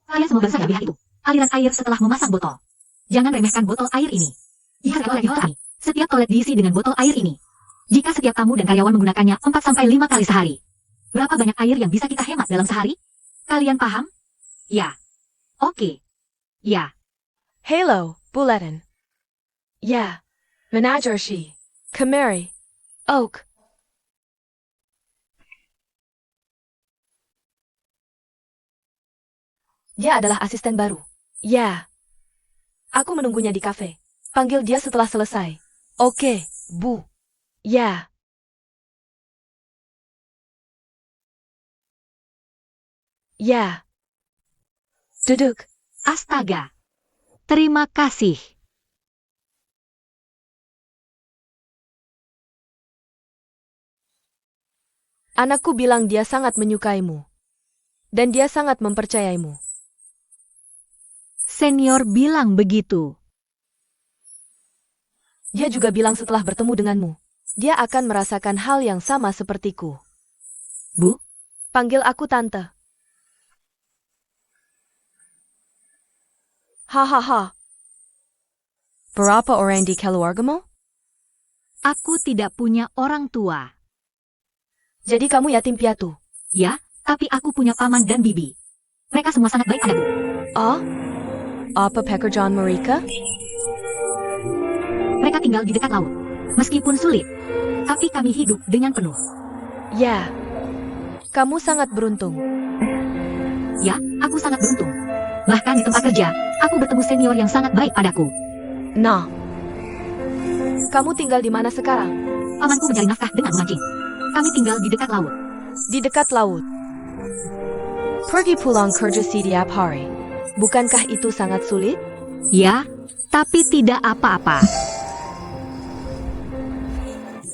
Kalian semua baru saja lihat itu. Aliran air setelah memasang botol. Jangan remehkan botol air ini. Jika toilet di hotel kami, setiap toilet diisi dengan botol air ini. Jika setiap tamu dan karyawan menggunakannya 4-5 kali sehari. Berapa banyak air yang bisa kita hemat dalam sehari? Kalian paham? Ya. Oke. Ya. Halo, Bulletin. Ya. Menajershi. Kamari. Oak. Dia adalah asisten baru. Ya. Aku menunggunya di kafe. Panggil dia setelah selesai. Oke, Bu. Ya. Ya. Duduk. Astaga. Terima kasih. Anakku bilang dia sangat menyukaimu. Dan dia sangat mempercayaimu. Senior bilang begitu. Dia juga bilang setelah bertemu denganmu, dia akan merasakan hal yang sama sepertiku. Bu? Panggil aku Tante. Hahaha. Berapa orang di keluargamu? Aku tidak punya orang tua. Jadi kamu yatim piatu? Ya, tapi aku punya paman dan bibi. Mereka semua sangat baik padaku. Oh? Apa pekerjaan mereka? Mereka tinggal di dekat laut. Meskipun sulit, tapi kami hidup dengan penuh. Ya. Kamu sangat beruntung. Ya, aku sangat beruntung. Bahkan di tempat kerja, aku bertemu senior yang sangat baik padaku. Nah. Kamu tinggal di mana sekarang? Pamanku mencari nafkah dengan memancing. Kami tinggal di dekat laut. Di dekat laut. Pergi pulang kerja setiap hari. Bukankah itu sangat sulit? Ya, tapi tidak apa-apa.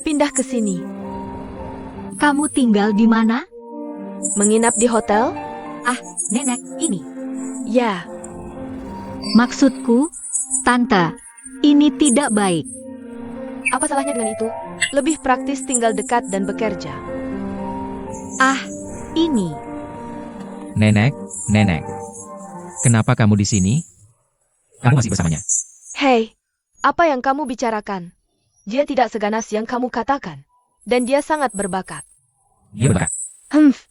Pindah ke sini. Kamu tinggal di mana? Menginap di hotel? Ah, nenek, ini. Ya. Maksudku, Tante, ini tidak baik. Apa salahnya dengan itu? Lebih praktis tinggal dekat dan bekerja. Ah, ini. Nenek, nenek. Kenapa kamu di sini? Kamu masih bersamanya. Hei, apa yang kamu bicarakan? Dia tidak seganas yang kamu katakan. Dan dia sangat berbakat. Dia berbakat. Humph.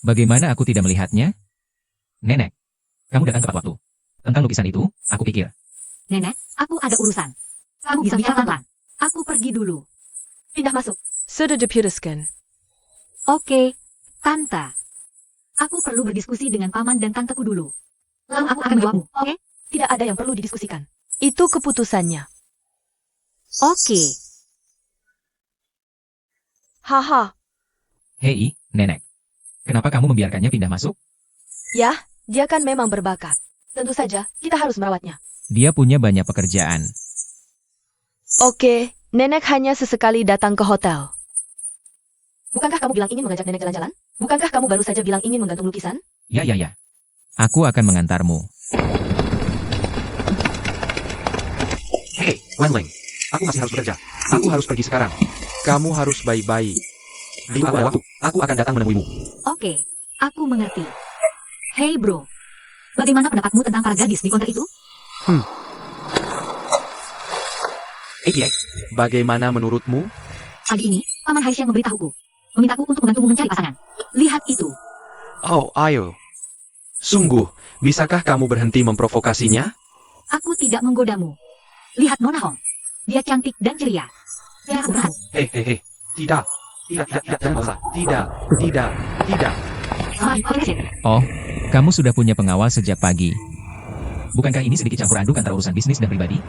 Bagaimana aku tidak melihatnya? Nenek, kamu datang tepat waktu. Tentang lukisan itu, aku pikir. Nenek, aku ada urusan. Kamu bisa bicara pelan-pelan. Aku pergi dulu. Pindah masuk. Sudah diputuskan. Oke, Tante. Aku perlu berdiskusi dengan paman dan tanteku dulu. Lalu aku akan menjawabmu, oke? Tidak ada yang perlu didiskusikan. Itu keputusannya. Oke. Haha. Hei, nenek. Kenapa kamu membiarkannya pindah masuk? Ya, dia kan memang berbakat. Tentu saja, kita harus merawatnya. Dia punya banyak pekerjaan. Oke, nenek hanya sesekali datang ke hotel. Bukankah kamu bilang ingin mengajak nenek jalan-jalan? Bukankah kamu baru saja bilang ingin menggantung lukisan? Ya. Aku akan mengantarmu. Hei, Wenling. Aku masih harus bekerja. Aku harus pergi sekarang. Kamu harus baik-baik. Di lain waktu, aku akan datang menemuimu. Oke, aku mengerti. Hei bro, bagaimana pendapatmu tentang para gadis di konter itu? APA, bagaimana menurutmu? Pagi ini, Paman Haisyan memberitahuku. Memintaku untuk membantumu mencari pasangan. Lihat itu. Oh, ayo. Sungguh, bisakah kamu berhenti memprovokasinya? Aku tidak menggodamu. Lihat Nona Hong. Dia cantik dan ceria. Dia berat. Hei. Tidak, jangan usah. Tidak. Oh, kamu sudah punya pengawal sejak pagi. Bukankah ini sedikit campur aduk antara urusan bisnis dan pribadi?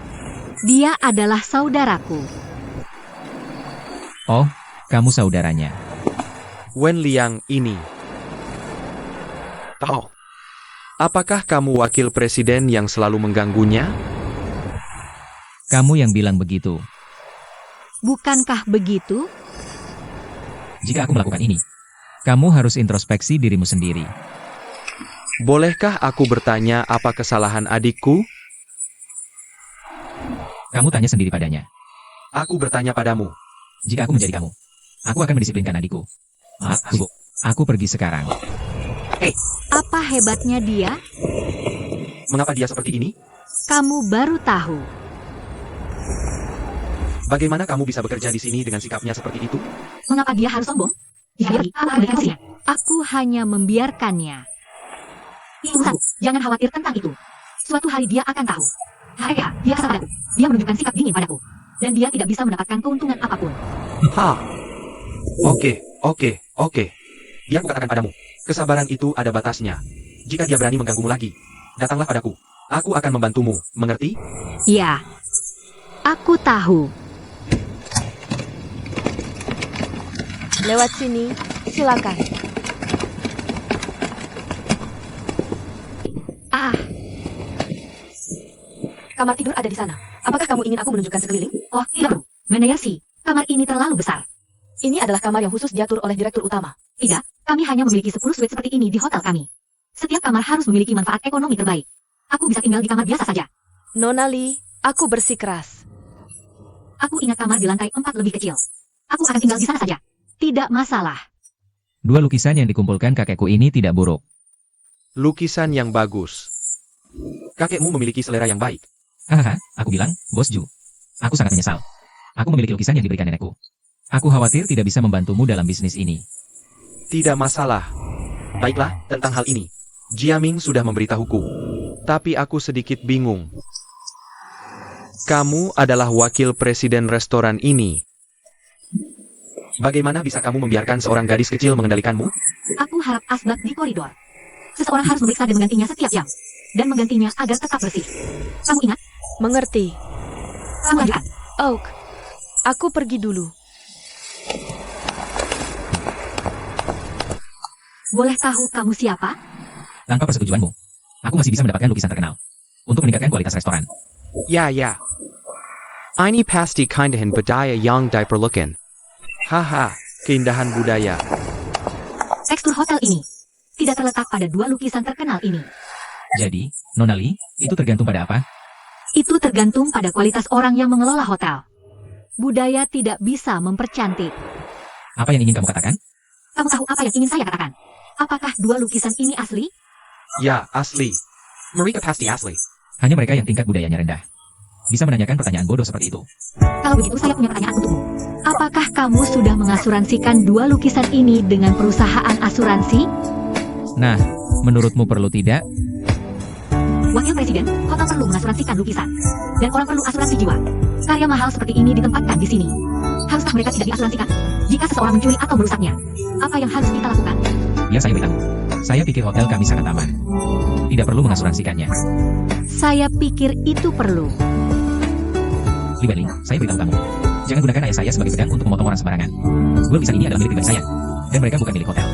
Dia adalah saudaraku. Oh, kamu saudaranya. Wen Liang ini. Oh, apakah kamu wakil presiden yang selalu mengganggunya? Kamu yang bilang begitu. Bukankah begitu? Jika aku melakukan ini, kamu harus introspeksi dirimu sendiri. Bolehkah aku bertanya apa kesalahan adikku? Kamu tanya sendiri padanya. Aku bertanya padamu. Jika aku menjadi kamu, aku akan mendisiplinkan adikku. Maaf, Bu. Aku pergi sekarang. Apa hebatnya dia? Mengapa dia seperti ini? Kamu baru tahu. Bagaimana kamu bisa bekerja di sini dengan sikapnya seperti itu? Mengapa dia harus sombong? Jika dia pergi, aku akan memberikan fungsinya. Aku hanya membiarkannya. Itu urusanku. Jangan khawatir tentang itu. Suatu hari dia akan tahu. Dia kasar padaku. Dia menunjukkan sikap dingin padaku. Dan dia tidak bisa mendapatkan keuntungan apapun. Oke. Dia kukatakan padamu, kesabaran itu ada batasnya. Jika dia berani mengganggumu lagi, datanglah padaku. Aku akan membantumu, mengerti? Ya, aku tahu. Lewat sini, silakan. Kamar tidur ada di sana. Apakah kamu ingin aku menunjukkan sekeliling? Oh, tidak perlu. Manajer sih, kamar ini terlalu besar. Ini adalah kamar yang khusus diatur oleh direktur utama. Tidak, kami hanya memiliki 10 suite seperti ini di hotel kami. Setiap kamar harus memiliki manfaat ekonomi terbaik. Aku bisa tinggal di kamar biasa saja. Nona Lee, aku bersikeras. Aku ingat kamar di lantai 4 lebih kecil. Aku akan tinggal di sana saja. Tidak masalah. 2 lukisan yang dikumpulkan kakekku ini tidak buruk. Lukisan yang bagus. Kakekmu memiliki selera yang baik. Hahaha, aku bilang, Bos Ju. Aku sangat menyesal. Aku memiliki lukisan yang diberikan nenekku. Aku khawatir tidak bisa membantumu dalam bisnis ini. Tidak masalah. Baiklah, tentang hal ini. Jiaming sudah memberitahuku. Tapi aku sedikit bingung. Kamu adalah wakil presiden restoran ini. Bagaimana bisa kamu membiarkan seorang gadis kecil mengendalikanmu? Aku harap asbak di koridor. Seseorang harus memeriksa dan menggantinya setiap jam. Dan menggantinya agar tetap bersih. Kamu ingat? Mengerti. Kamu lanjutkan. Oak, aku pergi dulu. Boleh tahu kamu siapa? Tanpa persetujuanmu, aku masih bisa mendapatkan lukisan terkenal. Untuk meningkatkan kualitas restoran. Ya. Ini pasti keindahan budaya yang diperlukan. Haha, keindahan budaya. Tekstur hotel ini tidak terletak pada 2 lukisan terkenal ini. Jadi, Nona Lee, itu tergantung pada apa? Itu tergantung pada kualitas orang yang mengelola hotel. Budaya tidak bisa mempercantik. Apa yang ingin kamu katakan? Kamu tahu apa yang ingin saya katakan? Apakah 2 lukisan ini asli? Ya, asli. Mereka pasti asli. Hanya mereka yang tingkat budayanya rendah. Bisa menanyakan pertanyaan bodoh seperti itu. Kalau begitu saya punya pertanyaan untukmu. Apakah kamu sudah mengasuransikan 2 lukisan ini dengan perusahaan asuransi? Nah, menurutmu perlu tidak? Wakil Presiden, hotel perlu mengasuransikan lukisan. Dan orang perlu asuransi jiwa. Karya mahal seperti ini ditempatkan di sini. Haruskah mereka tidak diasuransikan? Jika seseorang mencuri atau merusaknya, apa yang harus kita lakukan? Ya, saya beritahu. Saya pikir hotel kami sangat aman. Tidak perlu mengasuransikannya. Saya pikir itu perlu. Li Wenling, saya beritahu kamu. Jangan gunakan ayah saya sebagai pedang untuk memotong orang sembarangan. 2 lukisan ini adalah milik pribadi saya. Dan mereka bukan milik hotel.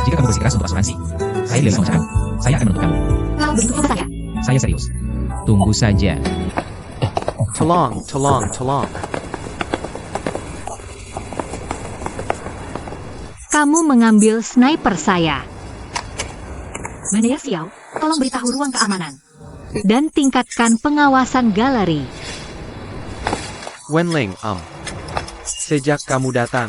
Jika kamu bersikeras untuk asuransi, saya tidak bisa mencegahmu. Saya akan menuntut kamu. Kalau begitu coba saja. Saya serius. Tunggu saja. Tolong. Kamu mengambil sniper saya. Manajer Xiao, tolong beritahu ruang keamanan. Dan tingkatkan pengawasan galeri. Wenling, sejak kamu datang,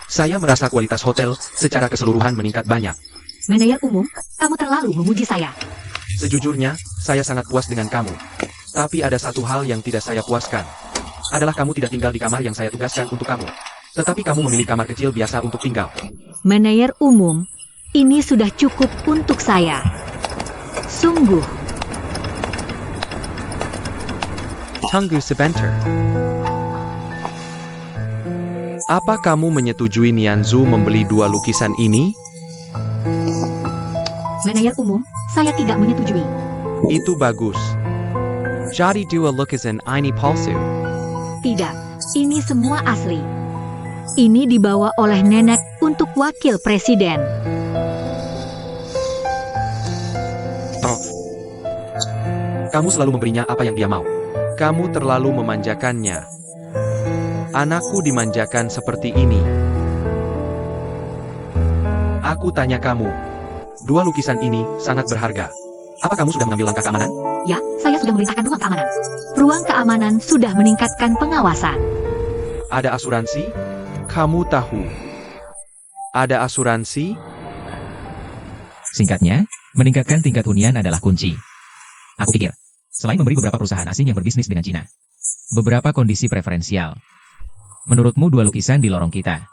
saya merasa kualitas hotel secara keseluruhan meningkat banyak. Manajer umum, kamu terlalu memuji saya. Sejujurnya, saya sangat puas dengan kamu. Tapi ada satu hal yang tidak saya puaskan. Adalah kamu tidak tinggal di kamar yang saya tugaskan untuk kamu. Tetapi kamu memilih kamar kecil biasa untuk tinggal. Manajer umum, ini sudah cukup untuk saya. Sungguh. Tunggu sebentar. Apa kamu menyetujui Nianzu membeli 2 lukisan ini? Manajer umum, saya tidak menyetujui. Itu bagus. Jadi 2 lukisan ini palsu. Tidak, ini semua asli. Ini dibawa oleh nenek untuk wakil presiden. Kamu selalu memberinya apa yang dia mau. Kamu terlalu memanjakannya. Anakku dimanjakan seperti ini. Aku tanya kamu. 2 lukisan ini sangat berharga. Apa kamu sudah mengambil langkah keamanan? Ya, saya sudah memerintahkan ruang keamanan. Ruang keamanan sudah meningkatkan pengawasan. Ada asuransi? Kamu tahu. Ada asuransi? Singkatnya, meningkatkan tingkat hunian adalah kunci. Aku pikir, selain memberi beberapa perusahaan asing yang berbisnis dengan Cina, beberapa kondisi preferensial. Menurutmu dua lukisan di lorong kita?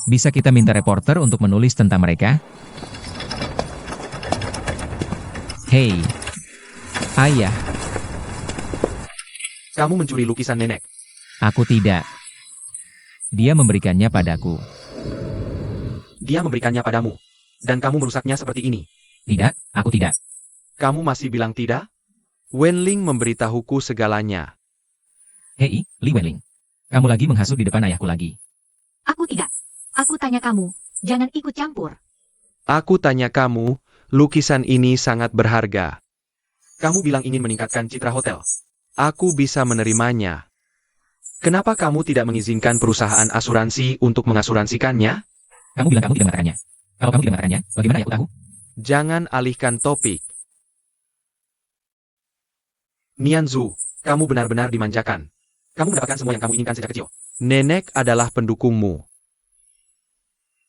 Bisa kita minta reporter untuk menulis tentang mereka? Hei, ayah, Kamu mencuri lukisan nenek. aku tidak. Dia memberikannya padaku. Dia memberikannya padamu. Dan kamu merusaknya seperti ini. Tidak, aku tidak. Kamu masih bilang tidak? Wenling memberitahuku segalanya. Hei, Li Wenling. Kamu lagi menghasut di depan ayahku lagi. Aku tidak. Aku tanya kamu, jangan ikut campur. Aku tanya kamu, lukisan ini sangat berharga. Kamu bilang ingin meningkatkan citra hotel. Aku bisa menerimanya. Kenapa kamu tidak mengizinkan perusahaan asuransi untuk mengasuransikannya? Kamu bilang kamu tidak mengatakannya. Kalau kamu tidak mengatakannya, bagaimana ayahku tahu? Jangan alihkan topik. Nianzu, kamu benar-benar dimanjakan. Kamu mendapatkan semua yang kamu inginkan sejak kecil. Nenek adalah pendukungmu.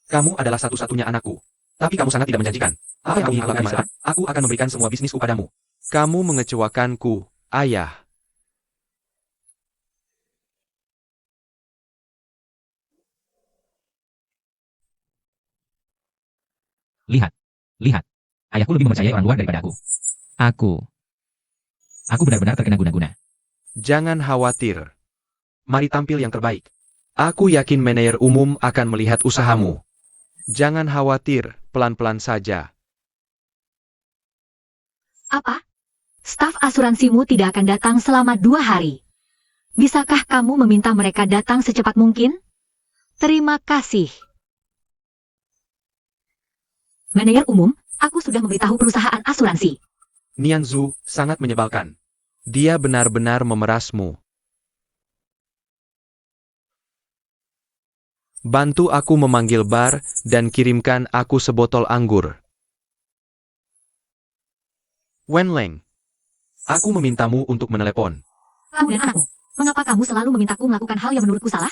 Kamu adalah satu-satunya anakku. Tapi kamu sangat tidak menjanjikan. Apa yang kamu ingin lakukan sekarang? Aku akan memberikan semua bisnisku padamu. Kamu mengecewakanku, ayah. Lihat. Lihat. Ayahku lebih mempercayai orang luar daripada aku. Aku benar-benar terkena guna-guna. Jangan khawatir. Mari tampil yang terbaik. Aku yakin manajer umum akan melihat usahamu. Jangan khawatir, pelan-pelan saja. Apa? Staf asuransimu tidak akan datang selama 2 hari. Bisakah kamu meminta mereka datang secepat mungkin? Terima kasih. Manajer umum, aku sudah memberitahu perusahaan asuransi. Nianzu sangat menyebalkan. Dia benar-benar memerasmu. Bantu aku memanggil bar dan kirimkan aku sebotol anggur. Wenling, Aku memintamu untuk menelepon. Kamu dan anakmu, mengapa kamu selalu memintaku melakukan hal yang menurutku salah?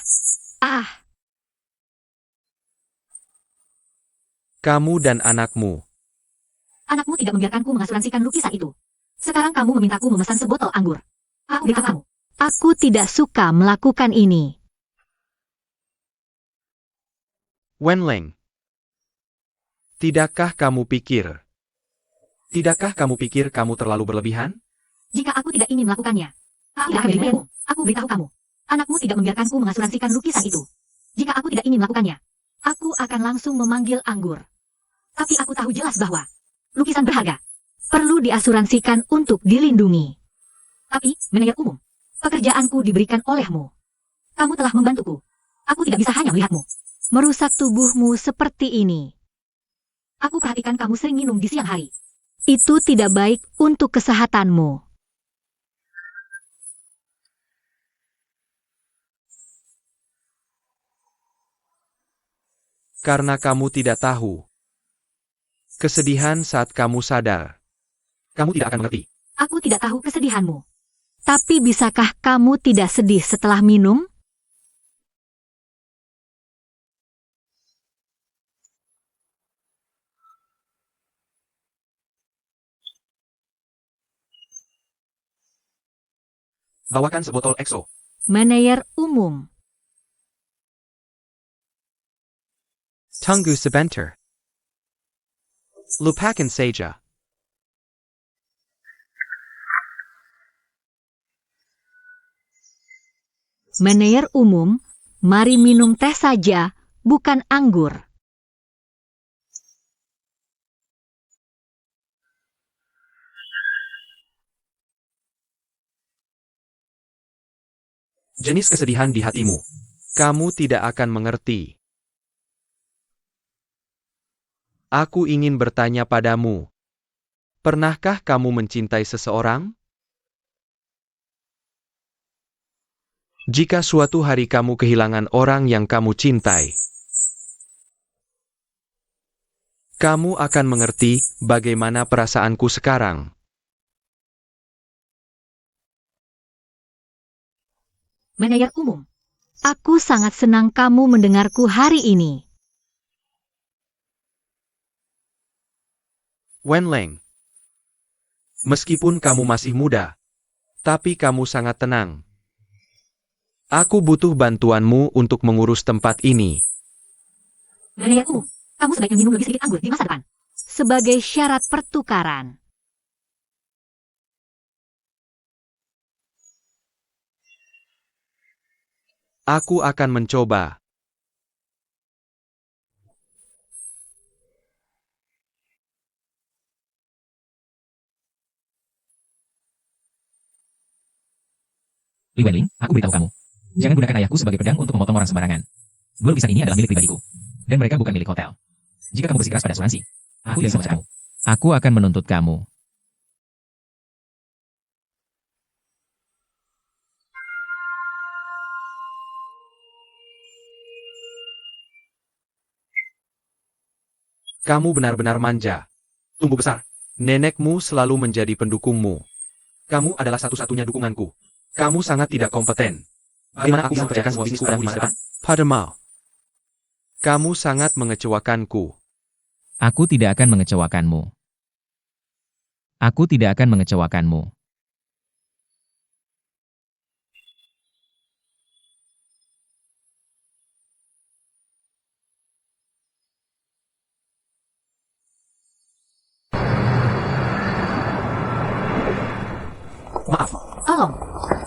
kamu dan anakmu. Anakmu tidak membiarkanku mengasuransikan lukisan itu. Sekarang kamu memintaku memesan sebotol anggur. Aku beritahu kamu. Aku tidak suka melakukan ini. Wenling, tidakkah kamu pikir Tidakkah kamu pikir kamu terlalu berlebihan? Jika aku tidak ingin melakukannya, aku tidak akan memberitahumu. Aku beritahu kamu. Anakmu tidak membiarkanku mengasuransikan lukisan itu. Jika aku tidak ingin melakukannya, aku akan langsung memanggil anggur. Tapi aku tahu jelas bahwa lukisan berharga perlu diasuransikan untuk dilindungi. Tapi, manajer umum, pekerjaanku diberikan olehmu. Kamu telah membantuku. Aku tidak bisa hanya melihatmu merusak tubuhmu seperti ini. Aku perhatikan kamu sering minum di siang hari. Itu tidak baik untuk kesehatanmu. karena kamu tidak tahu kesedihan saat kamu sadar. Kamu tidak akan mengerti. Aku tidak tahu kesedihanmu. Tapi bisakah kamu tidak sedih setelah minum? Bawakan sebotol EXO. Manajer umum. Tunggu sebentar. Lupakan saja. Manajer umum, mari minum teh saja, bukan anggur. Jenis kesedihan di hatimu. Kamu tidak akan mengerti. Aku ingin bertanya padamu. Pernahkah kamu mencintai seseorang? Jika suatu hari kamu kehilangan orang yang kamu cintai, kamu akan mengerti bagaimana perasaanku sekarang. Manajer umum, aku sangat senang kamu mendengarku hari ini. Wenling, Meskipun kamu masih muda, tapi kamu sangat tenang. Aku butuh bantuanmu untuk mengurus tempat ini. Manajer umum, kamu sebaiknya minum lebih sedikit anggur di masa depan. Sebagai syarat pertukaran. Aku akan mencoba. Li Wenling, aku beritahu kamu. Jangan gunakan ayahku sebagai pedang untuk memotong orang sembarangan. Dua lukisan ini adalah milik pribadiku. Dan mereka bukan milik hotel. Jika kamu bersikeras pada asuransi, aku tidak bisa memecat kamu. Aku akan menuntut kamu. Kamu benar-benar manja. Tumbuh besar. Nenekmu selalu menjadi pendukungmu. Kamu adalah satu-satunya dukunganku. Kamu sangat tidak kompeten. Bagaimana aku bisa mempercayakan semua bisnisku padamu di masa depan? Padma. Kamu sangat mengecewakanku. Aku tidak akan mengecewakanmu. Aku tidak akan mengecewakanmu. Maaf, Tolong,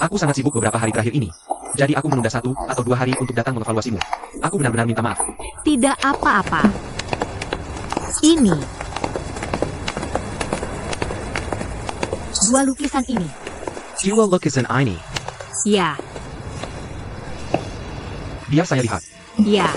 aku sangat sibuk beberapa hari terakhir ini. Jadi aku menunda 1 atau 2 hari untuk datang mengevaluasimu. Aku benar-benar minta maaf. Tidak apa-apa. Ini. dua lukisan ini. Jiwa lukisan ini. Ya, Biar saya lihat. ya.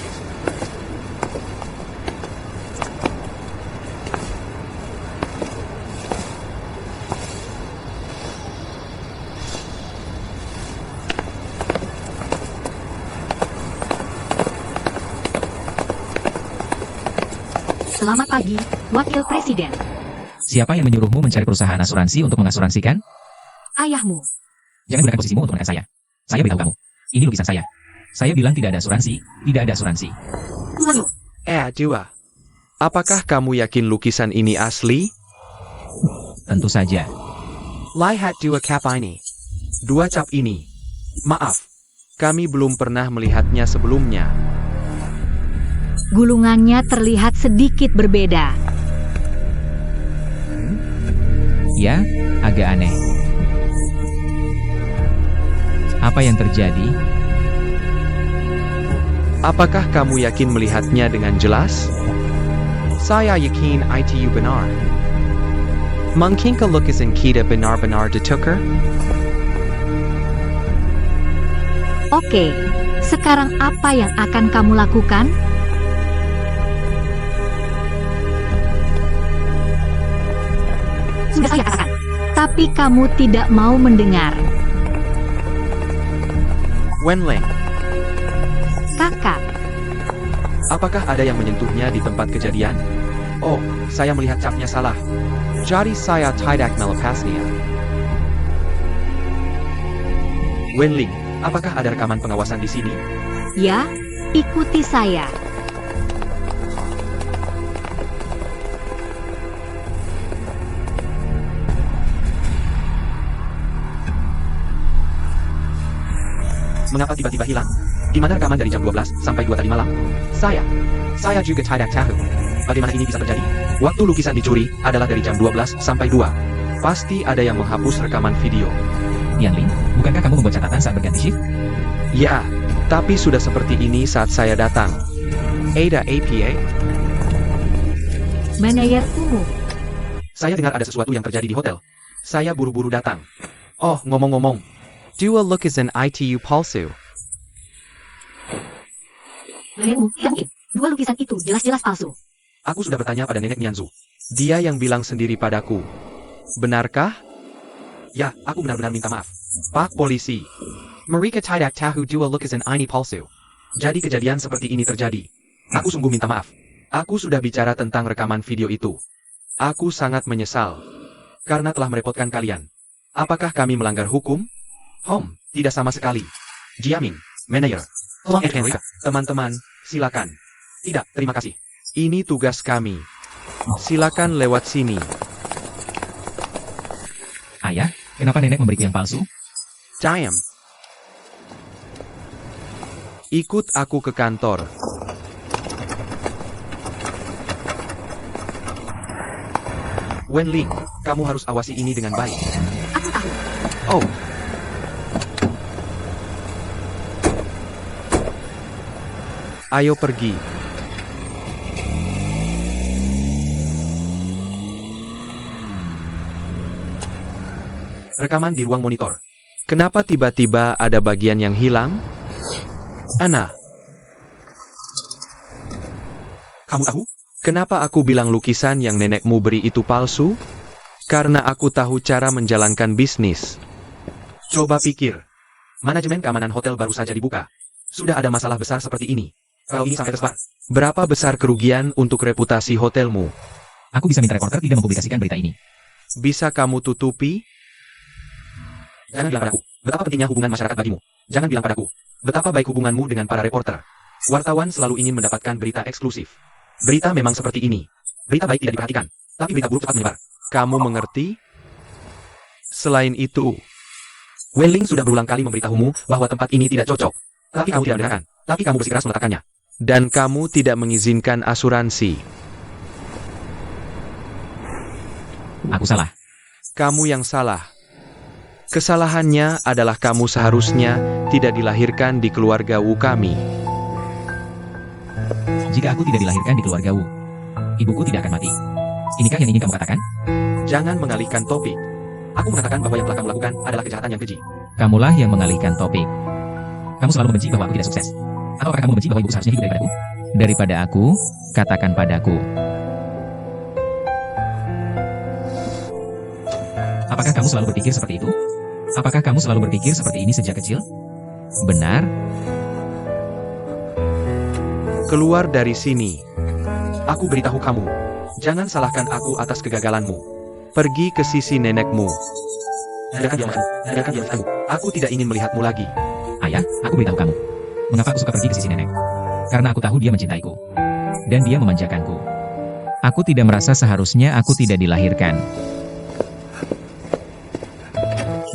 Selamat pagi, Wakil Presiden. Siapa yang menyuruhmu mencari perusahaan asuransi untuk mengasuransikan? Ayahmu. Jangan gunakan posisimu untuk menekan saya. Saya beritahu kamu. Ini lukisan saya. Saya bilang tidak ada asuransi, tidak ada asuransi. Lalu, Jiwa. Apakah kamu yakin lukisan ini asli? Tentu saja. Lihat dua cap ini. Dua cap ini. Maaf. Kami belum pernah melihatnya sebelumnya. Gulungannya terlihat sedikit berbeda. Ya, agak aneh. Apa yang terjadi? Apakah kamu yakin melihatnya dengan jelas? Saya yakin itu benar. Mungkinkah lukisan kita benar-benar ditukar? Oke, sekarang apa yang akan kamu lakukan? sudah saya katakan. Tapi kamu tidak mau mendengar. Wenling, Kakak, Apakah ada yang menyentuhnya di tempat kejadian? Oh, saya melihat capnya salah. jadi saya tidak melepasnya. Wenling, apakah ada rekaman pengawasan di sini? ya, ikuti saya. Mengapa tiba-tiba hilang? Di mana rekaman dari jam 12 sampai 2 tadi malam? Saya juga tidak tahu. Bagaimana ini bisa terjadi? Waktu lukisan dicuri adalah dari jam 12 sampai 2. Pasti ada yang menghapus rekaman video. Yan Ling, bukankah kamu membuat catatan saat berganti shift? Ya, tapi sudah seperti ini saat saya datang. Ada APA? Manajer umum. Saya dengar ada sesuatu yang terjadi di hotel. Saya buru-buru datang. Oh, ngomong-ngomong, Dua lukisan itu palsu. Nenekmu, tidak mungkin. Dua lukisan itu jelas-jelas palsu. aku sudah bertanya pada nenek Nianzu. Dia yang bilang sendiri padaku. Benarkah? Ya, aku benar-benar minta maaf. Pak polisi. Mereka tidak tahu dua lukisan ini palsu. Jadi kejadian seperti ini terjadi. Aku sungguh minta maaf. Aku sudah bicara tentang rekaman video itu. Aku sangat menyesal. Karena telah merepotkan kalian. Apakah kami melanggar hukum? Tidak sama sekali. Jiaming, manajer. Tolong Henry, teman-teman, silakan. Tidak, terima kasih. Ini tugas kami. Silakan lewat sini. Ayah, kenapa nenek memberiku yang palsu? Diam. Ikut aku ke kantor. Wenling, kamu harus awasi ini dengan baik. Aku tahu. Oh, ayo pergi. Rekaman di ruang monitor. Kenapa tiba-tiba ada bagian yang hilang? Ana, Kamu tahu? kenapa aku bilang lukisan yang nenekmu beri itu palsu? Karena aku tahu cara menjalankan bisnis. Coba pikir. Manajemen keamanan hotel baru saja dibuka. Sudah ada masalah besar seperti ini. Kalau ini sampai tersebar, Berapa besar kerugian untuk reputasi hotelmu? Aku bisa minta reporter tidak mempublikasikan berita ini. Bisa kamu tutupi? jangan bilang padaku, betapa pentingnya hubungan masyarakat bagimu. Jangan bilang padaku, betapa baik hubunganmu dengan para reporter. Wartawan selalu ingin mendapatkan berita eksklusif. Berita memang seperti ini. Berita baik tidak diperhatikan, tapi berita buruk cepat menyebar. Kamu mengerti? Selain itu, Wenling sudah berulang kali memberitahumu bahwa tempat ini tidak cocok. Tapi kamu tidak mendengarkan. Tapi kamu bersikeras meletakkannya. dan kamu tidak mengizinkan asuransi. Aku salah. Kamu yang salah. Kesalahannya adalah kamu seharusnya tidak dilahirkan di keluarga Wu kami. Jika aku tidak dilahirkan di keluarga Wu, ibuku tidak akan mati. Inikah yang ingin kamu katakan? Jangan mengalihkan topik. Aku mengatakan bahwa yang telah kamu lakukan adalah kejahatan yang keji. Kamulah yang mengalihkan topik. Kamu selalu membenci bahwa aku tidak sukses. Atau apakah kamu membenci bahwa ibuku seharusnya hidup daripadaku? Daripada aku, katakan padaku. Apakah kamu selalu berpikir seperti itu? Apakah kamu selalu berpikir seperti ini sejak kecil? Benar? Keluar dari sini. Aku beritahu kamu, jangan salahkan aku atas kegagalanmu. Pergi ke sisi nenekmu. Hendakkan dia makan, hendakkan dia makanmu. Aku tidak ingin melihatmu lagi. Ayah, aku beritahu kamu. Mengapa aku suka pergi ke sisi nenek? Karena aku tahu dia mencintaiku. Dan dia memanjakanku. Aku tidak merasa seharusnya aku tidak dilahirkan.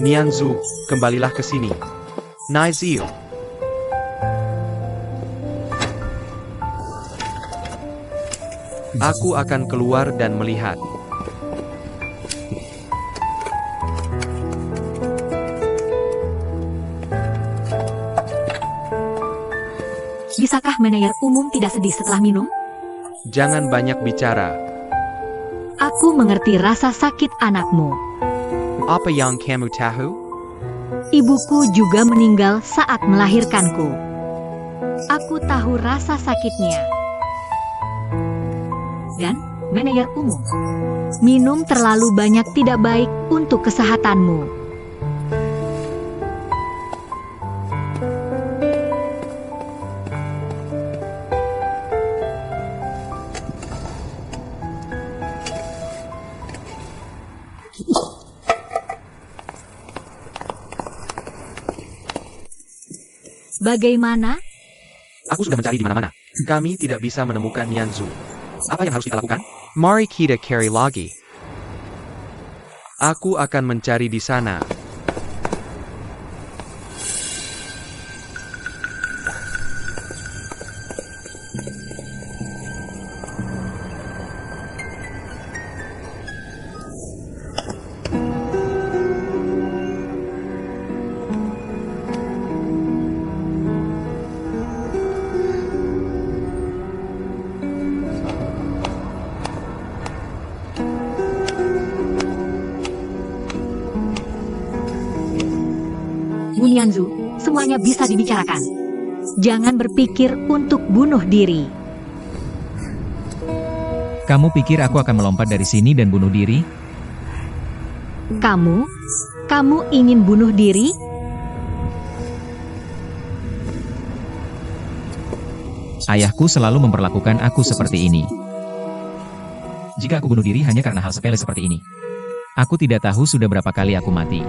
Nianzu, kembalilah ke sini. Naizil. Aku akan keluar dan melihat. Bisakah manajer umum tidak sedih setelah minum? Jangan banyak bicara. Aku mengerti rasa sakit anakmu. Apa yang kamu tahu? Ibuku juga meninggal saat melahirkanku. Aku tahu rasa sakitnya. Dan manajer umum. Minum terlalu banyak tidak baik untuk kesehatanmu. Bagaimana? Aku sudah mencari di mana-mana. Kami tidak bisa menemukan Nianzu. Apa yang harus kita lakukan? Mari kita cari lagi. Aku akan mencari di sana. Bunyanzu, semuanya bisa dibicarakan. Jangan berpikir untuk bunuh diri. Kamu pikir aku akan melompat dari sini dan bunuh diri? Kamu ingin bunuh diri? Ayahku selalu memperlakukan aku seperti ini. Jika aku bunuh diri hanya karena hal sepele seperti ini. Aku tidak tahu sudah berapa kali aku mati.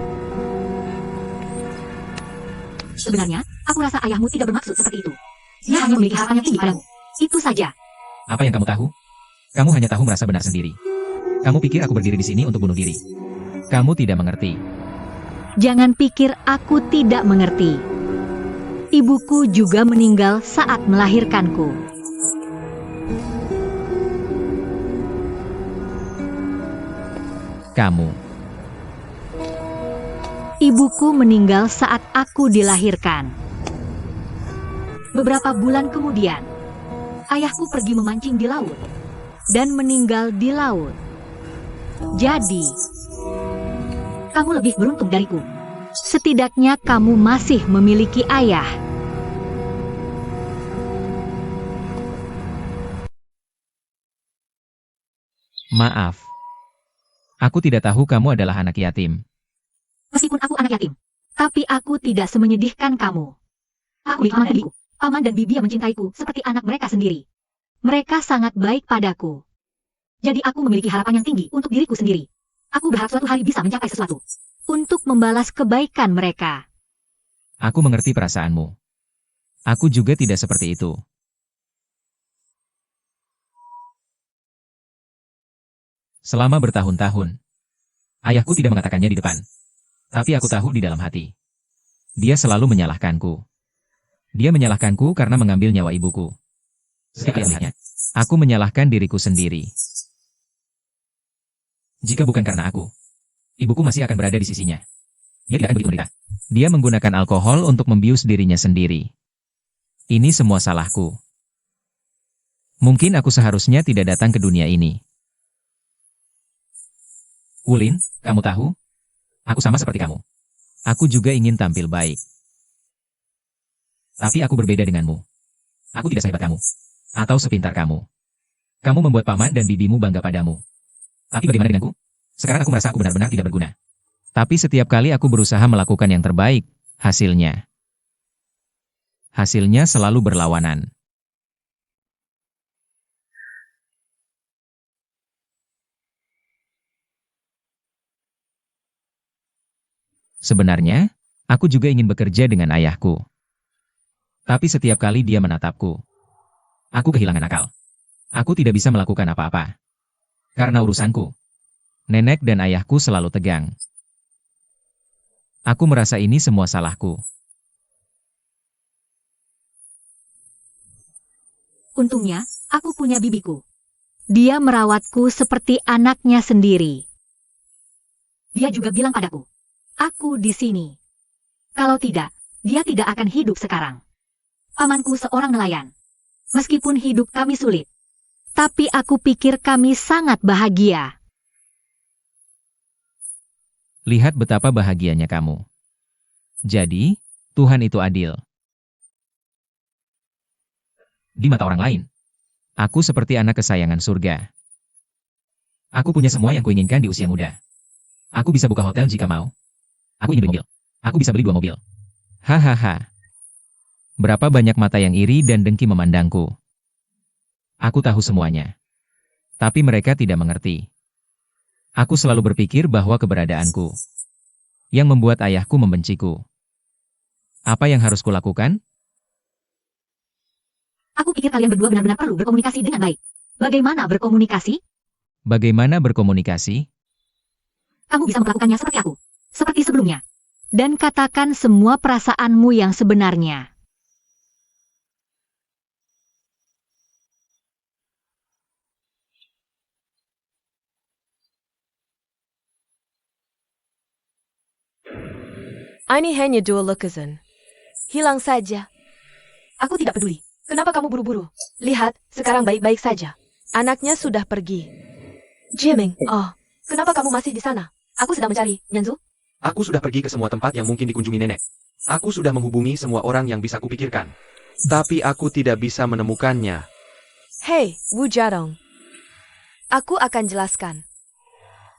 Sebenarnya, aku rasa ayahmu tidak bermaksud seperti itu. Dia hanya memiliki harapan yang tinggi padamu. Itu saja. Apa yang kamu tahu? Kamu hanya tahu merasa benar sendiri. Kamu pikir aku berdiri di sini untuk bunuh diri. Kamu tidak mengerti. Jangan pikir aku tidak mengerti. Ibuku juga meninggal saat melahirkanku. Kamu. Ibuku meninggal saat aku dilahirkan. Beberapa bulan kemudian, ayahku pergi memancing di laut. Dan meninggal di laut. Jadi, Kamu lebih beruntung dariku. setidaknya kamu masih memiliki ayah. Maaf. Aku tidak tahu kamu adalah anak yatim. Meskipun aku anak yatim, Tapi aku tidak semenyedihkan kamu. aku milik paman dan bibiku. Paman dan bibi yang mencintaiku seperti anak mereka sendiri. Mereka sangat baik padaku. Jadi aku memiliki harapan yang tinggi untuk diriku sendiri. Aku berharap suatu hari bisa mencapai sesuatu. Untuk membalas kebaikan mereka. Aku mengerti perasaanmu. Aku juga tidak seperti itu. Selama bertahun-tahun, ayahku tidak mengatakannya di depan. Tapi aku tahu di dalam hati. Dia selalu menyalahkanku. Dia menyalahkanku karena mengambil nyawa ibuku. Setiap kali melihatnya, aku menyalahkan diriku sendiri. Jika bukan karena aku, ibuku masih akan berada di sisinya. Dia tidak akan begitu menderita. Dia menggunakan alkohol untuk membius dirinya sendiri. Ini semua salahku. Mungkin aku seharusnya tidak datang ke dunia ini. Wulin, kamu tahu? Aku sama seperti kamu. Aku juga ingin tampil baik. Tapi aku berbeda denganmu. Aku tidak sehebat kamu. Atau sepintar kamu. Kamu membuat paman dan bibimu bangga padamu. Tapi bagaimana denganku? Sekarang aku merasa aku benar-benar tidak berguna. Tapi setiap kali aku berusaha melakukan yang terbaik, hasilnya selalu berlawanan. Sebenarnya, aku juga ingin bekerja dengan ayahku. Tapi setiap kali dia menatapku, aku kehilangan akal. Aku tidak bisa melakukan apa-apa. Karena urusanku, nenek dan ayahku selalu tegang. Aku merasa ini semua salahku. Untungnya, aku punya bibiku. Dia merawatku seperti anaknya sendiri. Dia juga bilang padaku, aku di sini. Kalau tidak, dia tidak akan hidup sekarang. Pamanku seorang nelayan. Meskipun hidup kami sulit, Tapi aku pikir kami sangat bahagia. Lihat betapa bahagianya kamu. Jadi, Tuhan itu adil. Di mata orang lain, aku seperti anak kesayangan surga. Aku punya semua yang kuinginkan di usia muda. Aku bisa buka hotel jika mau. Aku ingin beli mobil. Aku bisa beli 2 mobil. Hahaha. Berapa banyak mata yang iri dan dengki memandangku. Aku tahu semuanya. Tapi mereka tidak mengerti. Aku selalu berpikir bahwa keberadaanku yang membuat ayahku membenciku. Apa yang harus kulakukan? aku pikir kalian berdua benar-benar perlu berkomunikasi dengan baik. Bagaimana berkomunikasi? Bagaimana berkomunikasi? Kamu bisa melakukannya seperti aku. Seperti sebelumnya. Dan katakan semua perasaanmu yang sebenarnya. Ini hanya dua lukisan. Hilang saja. Aku tidak peduli. Kenapa kamu buru-buru? Lihat, sekarang baik-baik saja. Anaknya sudah pergi. Jieming, Oh, kenapa kamu masih di sana? aku sedang mencari, Nyanzu. Aku sudah pergi ke semua tempat yang mungkin dikunjungi nenek. Aku sudah menghubungi semua orang yang bisa kupikirkan. Tapi aku tidak bisa menemukannya. Hei, Wu Jarong. Aku akan jelaskan.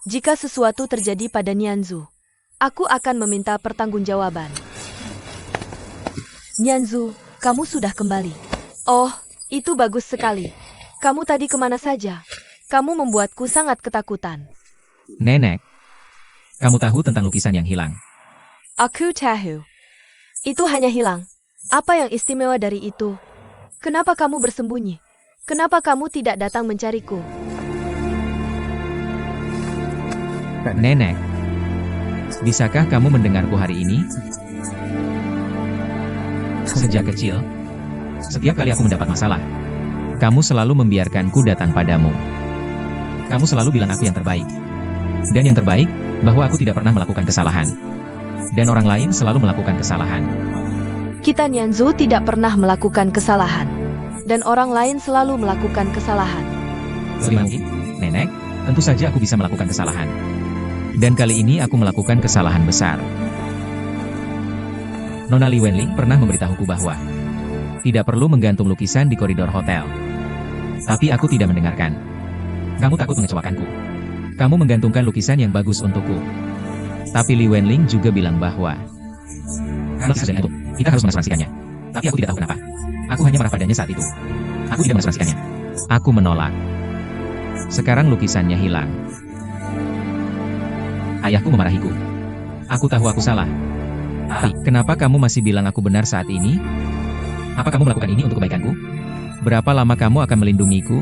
Jika sesuatu terjadi pada Nianzu, aku akan meminta pertanggungjawaban. Nianzu, kamu sudah kembali. Oh, itu bagus sekali. Kamu tadi kemana saja? Kamu membuatku sangat ketakutan. Nenek, kamu tahu tentang lukisan yang hilang? Aku tahu. Itu hanya hilang. Apa yang istimewa dari itu? Kenapa kamu bersembunyi? Kenapa kamu tidak datang mencariku? Nenek, Bisakah kamu mendengarku hari ini? Sejak kecil, setiap kali aku mendapat masalah, kamu selalu membiarkanku datang padamu. Kamu selalu bilang aku yang terbaik. Dan yang terbaik, bahwa aku tidak pernah melakukan kesalahan. Dan orang lain selalu melakukan kesalahan. Kita Nianzhu tidak pernah melakukan kesalahan. Dan orang lain selalu melakukan kesalahan. Bagaimana mungkin, Nenek? Tentu saja aku bisa melakukan kesalahan. Dan kali ini aku melakukan kesalahan besar. Nona Li Wenling pernah memberitahuku bahwa tidak perlu menggantung lukisan di koridor hotel. Tapi aku tidak mendengarkan. Kamu takut mengecewakanku. Kamu menggantungkan lukisan yang bagus untukku. Tapi Li Wenling juga bilang bahwa kalau lukisan itu, kita harus mengasuransikannya. Tapi aku tidak tahu kenapa. Aku hanya marah padanya saat itu. Aku tidak mengasuransikannya. Aku menolak. Sekarang lukisannya hilang. Ayahku memarahiku. Aku tahu aku salah. Tapi, kenapa kamu masih bilang aku benar saat ini? Apa kamu melakukan ini untuk kebaikanku? Berapa lama kamu akan melindungiku?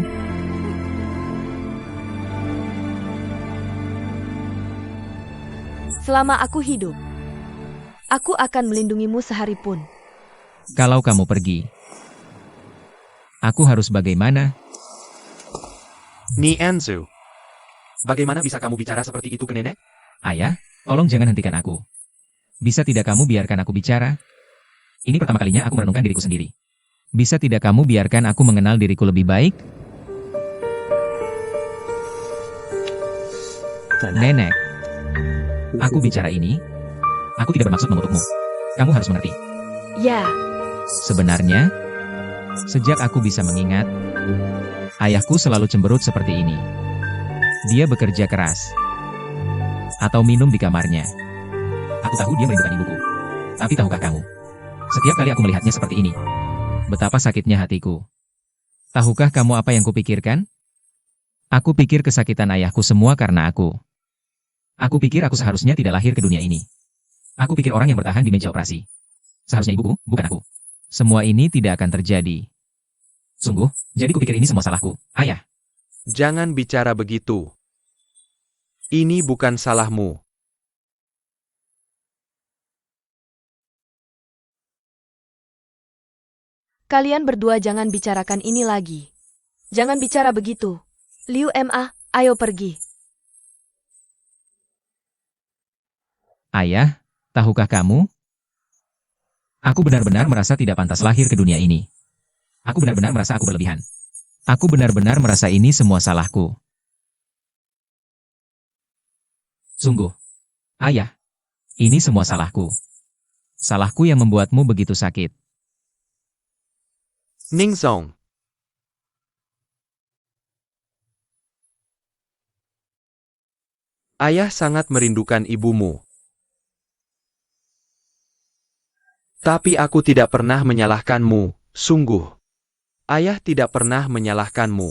Selama aku hidup, aku akan melindungimu sehari pun. Kalau kamu pergi, aku harus bagaimana? Nianzhu, bagaimana bisa kamu bicara seperti itu ke nenek? Ayah, tolong jangan hentikan aku. Bisa tidak kamu biarkan aku bicara? Ini pertama kalinya aku merenungkan diriku sendiri. Bisa tidak kamu biarkan aku mengenal diriku lebih baik? Nenek, aku bicara ini, aku tidak bermaksud mengutukmu. Kamu harus mengerti. Ya, Sebenarnya, sejak aku bisa mengingat, ayahku selalu cemberut seperti ini. Dia bekerja keras. Atau minum di kamarnya. Aku tahu dia merindukan ibuku. Tapi tahukah kamu? Setiap kali aku melihatnya seperti ini, betapa sakitnya hatiku. Tahukah kamu apa yang kupikirkan? Aku pikir kesakitan ayahku semua karena aku. Aku pikir aku seharusnya tidak lahir ke dunia ini. Aku pikir orang yang bertahan di meja operasi. Seharusnya ibuku, bukan aku. Semua ini tidak akan terjadi. Sungguh, jadi kupikir ini semua salahku, ayah. Jangan bicara begitu. Ini bukan salahmu. kalian berdua jangan bicarakan ini lagi. Jangan bicara begitu. Liu Ma, ayo pergi. Ayah, tahukah kamu? Aku benar-benar merasa tidak pantas lahir ke dunia ini. Aku benar-benar merasa aku berlebihan. Aku benar-benar merasa ini semua salahku. Sungguh. Ayah, ini semua salahku. Salahku yang membuatmu begitu sakit. Ningzong. Ayah sangat merindukan ibumu. Tapi aku tidak pernah menyalahkanmu, sungguh. Ayah tidak pernah menyalahkanmu.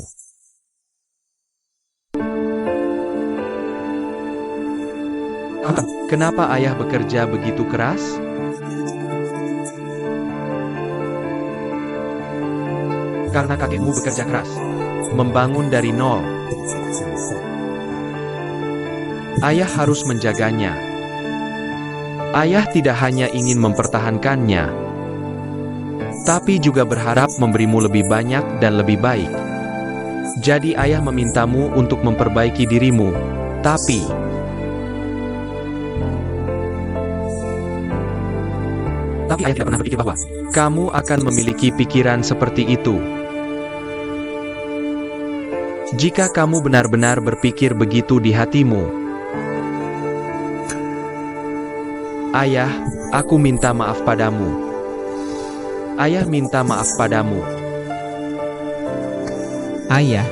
Kenapa ayah bekerja begitu keras? Karena kakekmu bekerja keras. Membangun dari nol. Ayah harus menjaganya. Ayah tidak hanya ingin mempertahankannya, tapi juga berharap memberimu lebih banyak dan lebih baik. Jadi ayah memintamu untuk memperbaiki dirimu, tapi ayah tidak pernah berpikir bahwa kamu akan memiliki pikiran seperti itu. Jika kamu benar-benar berpikir begitu di hatimu, Ayah, aku minta maaf padamu. Ayah minta maaf padamu. Ayah,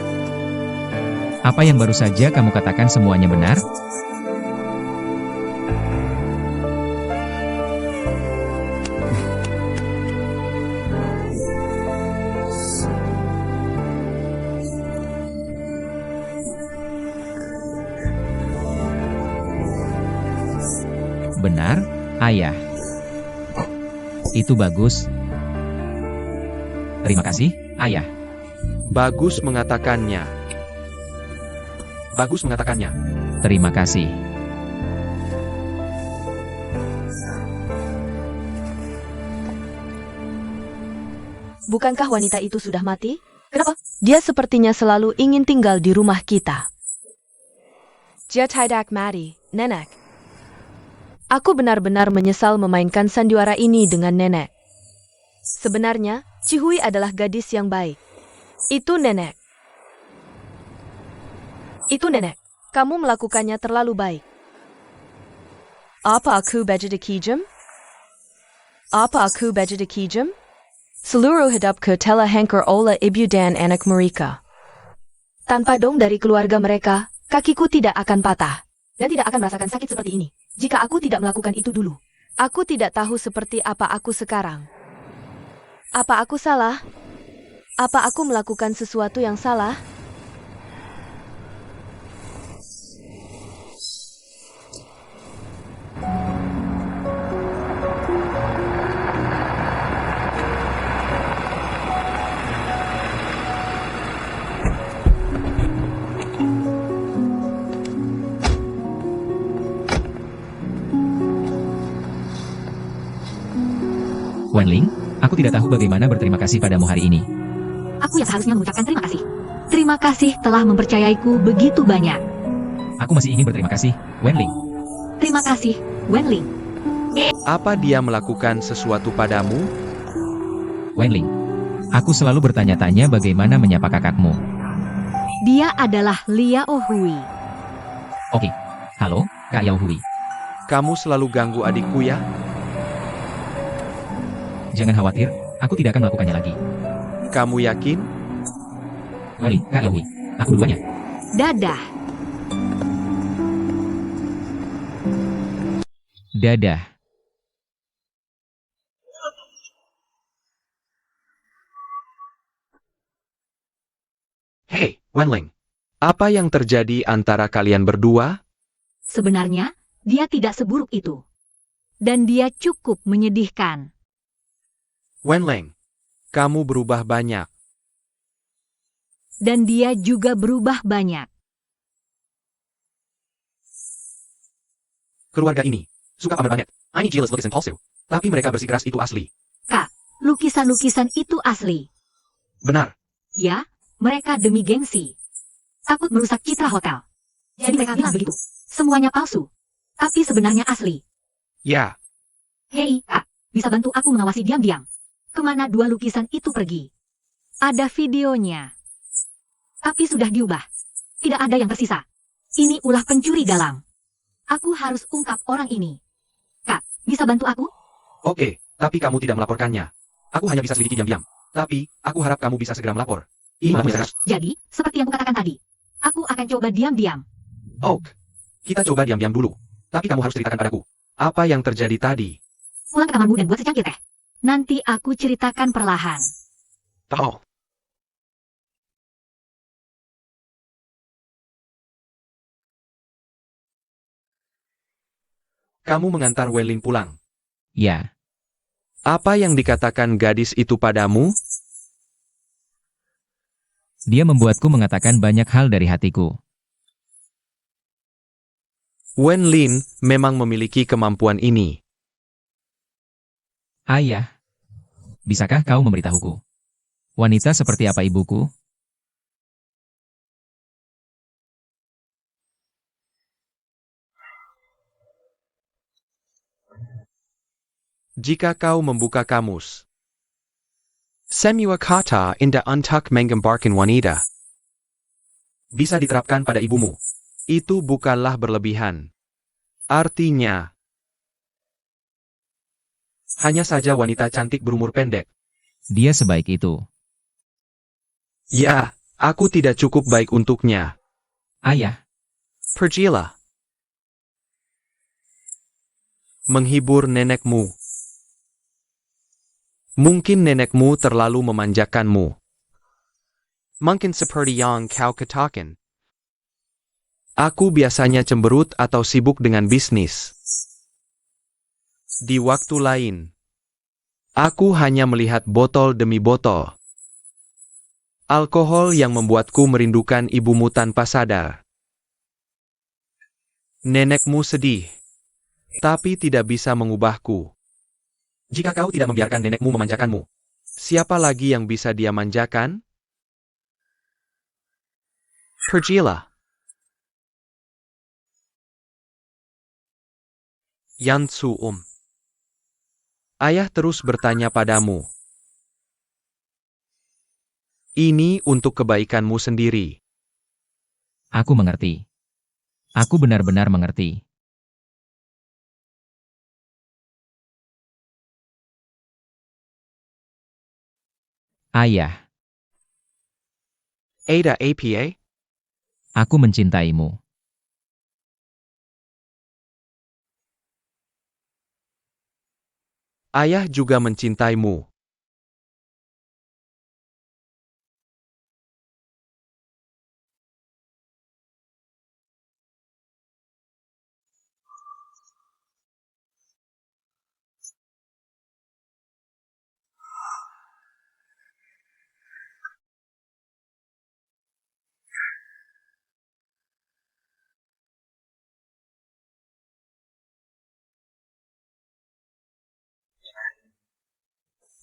apa yang baru saja kamu katakan semuanya benar? Benar, ayah. Itu bagus. Terima kasih, ayah. Bagus mengatakannya. Bagus mengatakannya. Terima kasih. Bukankah wanita itu sudah mati? Kenapa? Dia sepertinya selalu ingin tinggal di rumah kita. Dia tidak mati, nenek. Aku benar-benar menyesal memainkan sandiwara ini dengan nenek. Sebenarnya, Cihui adalah gadis yang baik. Itu nenek. Itu nenek. Kamu melakukannya terlalu baik. Apa aku begitu kejam? Apa aku begitu kejam? Seluruh hidupku telah hancur oleh ibu dan anak mereka. Tanpa dong dari keluarga mereka, kakiku tidak akan patah. Dan tidak akan merasakan sakit seperti ini, jika aku tidak melakukan itu dulu. Aku tidak tahu seperti apa aku sekarang. Apa aku salah? Apa aku melakukan sesuatu yang salah? Wenling, aku tidak tahu bagaimana berterima kasih padamu hari ini. Aku yang seharusnya mengucapkan terima kasih. Terima kasih telah mempercayaiku begitu banyak. Aku masih ingin berterima kasih, Wenling. Terima kasih, Wenling. Apa dia melakukan sesuatu padamu? Wenling, aku selalu bertanya-tanya bagaimana menyapa kakakmu. Dia adalah Liao Hui. Oke, halo, Kak Yao Hui. Kamu selalu ganggu adikku ya? Jangan khawatir, aku tidak akan melakukannya lagi. Kamu yakin? Wenling, Kak Yao Hui, aku duluan ya. Dadah. Dadah. Hei, Wenling. Apa yang terjadi antara kalian berdua? Sebenarnya, dia tidak seburuk itu. Dan dia cukup menyedihkan. Wenling, kamu berubah banyak. Dan dia juga berubah banyak. Keluarga ini suka pamer banget. Ini jealous lukisan palsu. Tapi mereka bersikeras itu asli. Kak, lukisan-lukisan itu asli. Benar. Ya, mereka demi gengsi. Takut merusak citra hotel. Jadi mereka bilang begitu. Semuanya palsu. Tapi sebenarnya asli. Ya, Hei, Kak, bisa bantu aku mengawasi diam-diam? Kemana dua lukisan itu pergi? Ada videonya. Tapi sudah diubah. Tidak ada yang tersisa. Ini ulah pencuri galang. Aku harus ungkap orang ini. Kak, bisa bantu aku? Oke, tapi kamu tidak melaporkannya. Aku hanya bisa selidiki diam-diam. Tapi, aku harap kamu bisa segera melapor. Ini malah benar. Jadi, seperti yang kukatakan tadi. Aku akan coba diam-diam. Oke. Kita coba diam-diam dulu. Tapi kamu harus ceritakan padaku. apa yang terjadi tadi? Pulang ke kamarmu dan buat secangkir teh. Nanti aku ceritakan perlahan. Tahu. Kamu mengantar Weling pulang. Ya, Apa yang dikatakan gadis itu padamu? dia membuatku mengatakan banyak hal dari hatiku. Wen Lin memang memiliki kemampuan ini. Ayah, bisakah kau memberitahuku? Wanita seperti apa ibuku? Jika kau membuka kamus. Semua kata indah untuk menggambarkan wanita. Bisa diterapkan pada ibumu. Itu bukanlah berlebihan. Artinya, Hanya saja wanita cantik berumur pendek. Dia sebaik itu. ya, aku tidak cukup baik untuknya. Ayah, Pergilah. Menghibur nenekmu. Mungkin nenekmu terlalu memanjakanmu. Mungkin seperti yang kau katakan. Aku biasanya cemberut atau sibuk dengan bisnis. Di waktu lain, aku hanya melihat botol demi botol. Alkohol yang membuatku merindukan ibumu tanpa sadar. Nenekmu sedih, tapi tidak bisa mengubahku. Jika kau tidak membiarkan nenekmu memanjakanmu, Siapa lagi yang bisa dia manjakan? Pergilah. Yansu Ayah terus bertanya padamu. Ini untuk kebaikanmu sendiri. Aku mengerti. Aku benar-benar mengerti. Ayah, Ada apa? aku mencintaimu. Ayah juga mencintaimu.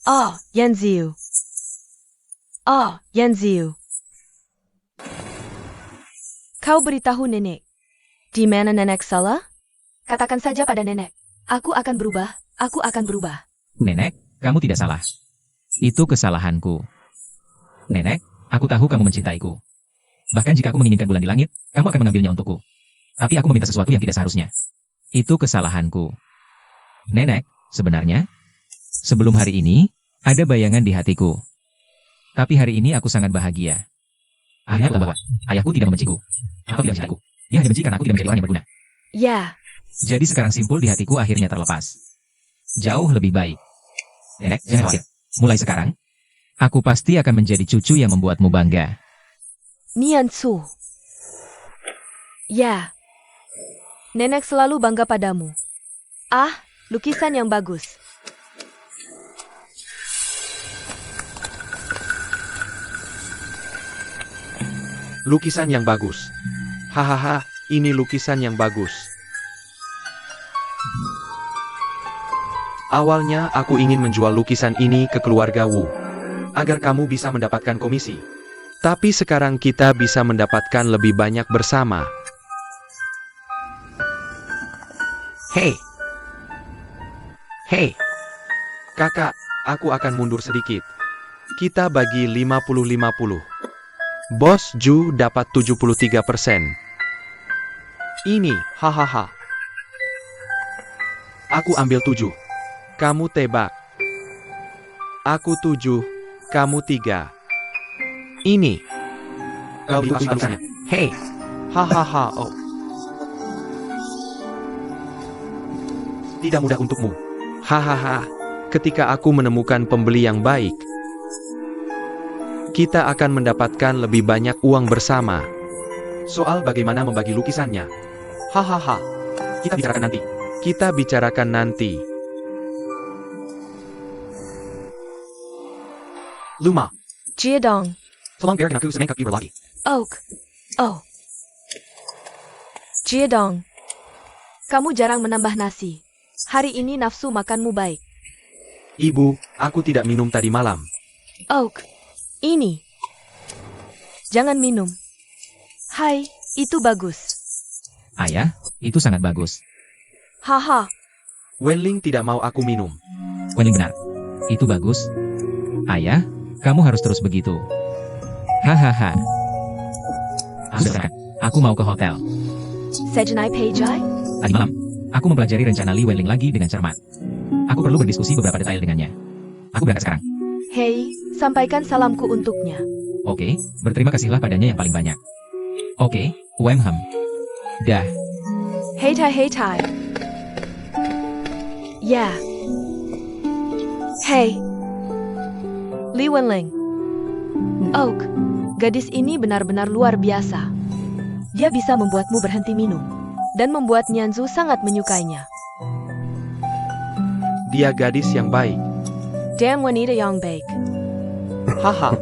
Oh, Yanziu. Oh, Yanziu. Kau beritahu nenek. Di mana nenek salah? Katakan saja pada nenek. Aku akan berubah. Aku akan berubah. Nenek, kamu tidak salah. Itu kesalahanku. Nenek, aku tahu kamu mencintaiku. Bahkan jika aku menginginkan bulan di langit, kamu akan mengambilnya untukku. Tapi aku meminta sesuatu yang tidak seharusnya. Itu kesalahanku. Nenek, sebenarnya, sebelum hari ini, ada bayangan di hatiku. Tapi hari ini aku sangat bahagia. Akhirnya aku tahu bahwa ayahku tidak membenciku. Atau tidak mencintaiku. Dia hanya benci karena aku tidak menjadi orang yang berguna. Ya, Jadi sekarang simpul di hatiku akhirnya terlepas. Jauh lebih baik. Nenek, jangan khawatir. Mulai sekarang, aku pasti akan menjadi cucu yang membuatmu bangga. Niansu. Ya. Nenek selalu bangga padamu. Ah, lukisan yang bagus. Lukisan yang bagus. Hahaha, ini lukisan yang bagus. Awalnya aku ingin menjual lukisan ini ke keluarga Wu, agar kamu bisa mendapatkan komisi. Tapi sekarang kita bisa mendapatkan lebih banyak bersama. Hei. Hei. Kakak, aku akan mundur sedikit. Kita bagi 50-50. Bos Ju dapat 73%. Ini, hahaha. Aku ambil 7. Kamu tebak. Aku 7, kamu 3. Ini. Kau diakui lukisannya. Hei. Hahaha, oh. Tidak mudah untukmu. Hahaha. Ketika aku menemukan pembeli yang baik, kita akan mendapatkan lebih banyak uang bersama. Soal bagaimana membagi lukisannya. Hahaha. Kita bicarakan nanti. Kita bicarakan nanti. Luma, Jiedong. tolong biarkan aku semengkak ibu lagi. Oak. Oh. Jiedong. Kamu jarang menambah nasi. Hari ini nafsu makanmu baik. Ibu, aku tidak minum tadi malam. Oak. Ini. Jangan minum. Hai, itu bagus. Ayah, itu sangat bagus. Haha. Wenling tidak mau aku minum. Wenling benar. Itu bagus. Ayah, kamu harus terus begitu. Hahaha. Sudah, aku mau ke hotel. Sejenai Peijai? Tadi malam, aku mempelajari rencana Li Wenling lagi dengan cermat. Aku perlu berdiskusi beberapa detail dengannya. Aku berangkat sekarang. Hei, sampaikan salamku untuknya. Oke, berterima kasihlah padanya yang paling banyak. Oke, Wemham. Dah. Hei tai. Ya. Hei. Li Wenling. Oak, gadis ini benar-benar luar biasa. Dia bisa membuatmu berhenti minum. Dan membuat Nianzu sangat menyukainya. Dia gadis yang baik. Damn wanita yang baik. Haha.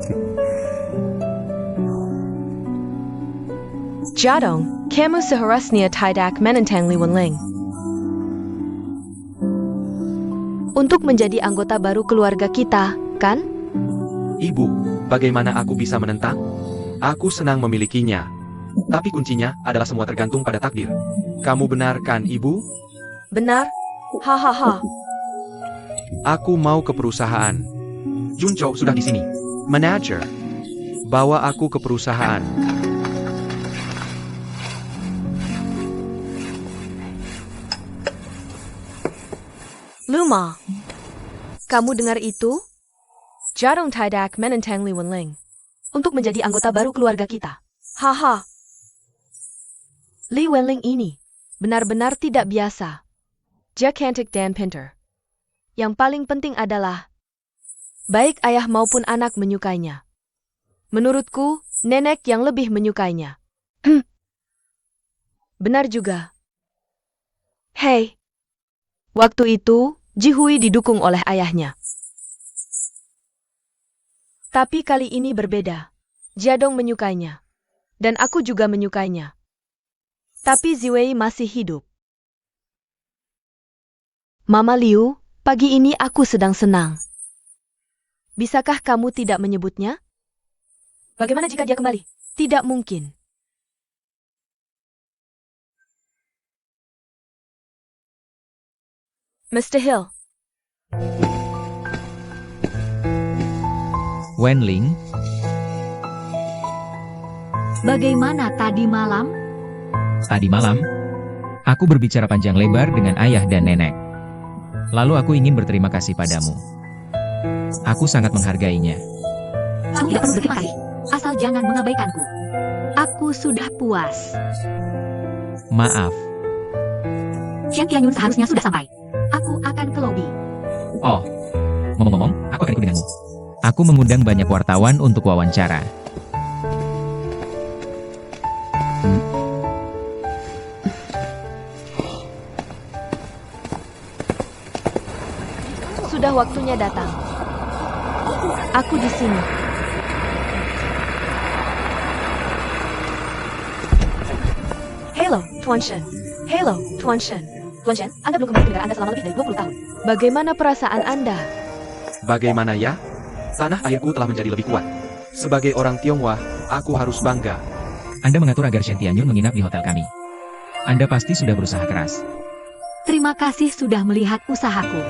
Jadong, kamu seharusnya tidak menentang Li Wenling. Untuk menjadi anggota baru keluarga kita, kan? Ibu, bagaimana aku bisa menentang? Aku senang memilikinya. Tapi kuncinya adalah semua tergantung pada takdir. Kamu benar kan, Ibu? Benar? Hahaha. Aku mau ke perusahaan. Juncho sudah di sini. Manager, bawa aku ke perusahaan. Luma. Kamu dengar itu? Jadong tidak menentang Li Wenling untuk menjadi anggota baru keluarga kita. Haha. Li Wenling ini benar-benar tidak biasa. Dia cantik dan pintar. Yang paling penting adalah baik ayah maupun anak menyukainya. Menurutku, nenek yang lebih menyukainya. Benar juga. Hei. Waktu itu, Jihui didukung oleh ayahnya. Tapi kali ini berbeda. Jiadong menyukainya. Dan aku juga menyukainya. Tapi Ziwei masih hidup. Mama Liu, pagi ini aku sedang senang. Bisakah kamu tidak menyebutnya? Bagaimana jika dia kembali? Tidak mungkin. Mr. Hill. Wenling, Bagaimana tadi malam? tadi malam, aku berbicara panjang lebar dengan ayah dan nenek. Lalu aku ingin berterima kasih padamu. Aku sangat menghargainya. Kamu tidak perlu berterima kasih. Asal jangan mengabaikanku. Aku sudah puas. Maaf. Xian Tianyun seharusnya sudah sampai. Aku akan ke lobi. Oh, ngomong-ngomong, aku akan ikut denganmu. Aku mengundang banyak wartawan untuk wawancara. Sudah waktunya datang. Aku di sini. Hello, Tuan Shen. Hello, Tuan Shen. Tuan Shen, Anda belum kembali ke negara Anda selama lebih dari 20 tahun. Bagaimana perasaan Anda? Bagaimana ya? Tanah airku telah menjadi lebih kuat. Sebagai orang Tionghoa, aku harus bangga. Anda mengatur agar Shen Tianyun menginap di hotel kami. Anda pasti sudah berusaha keras. Terima kasih sudah melihat usahaku.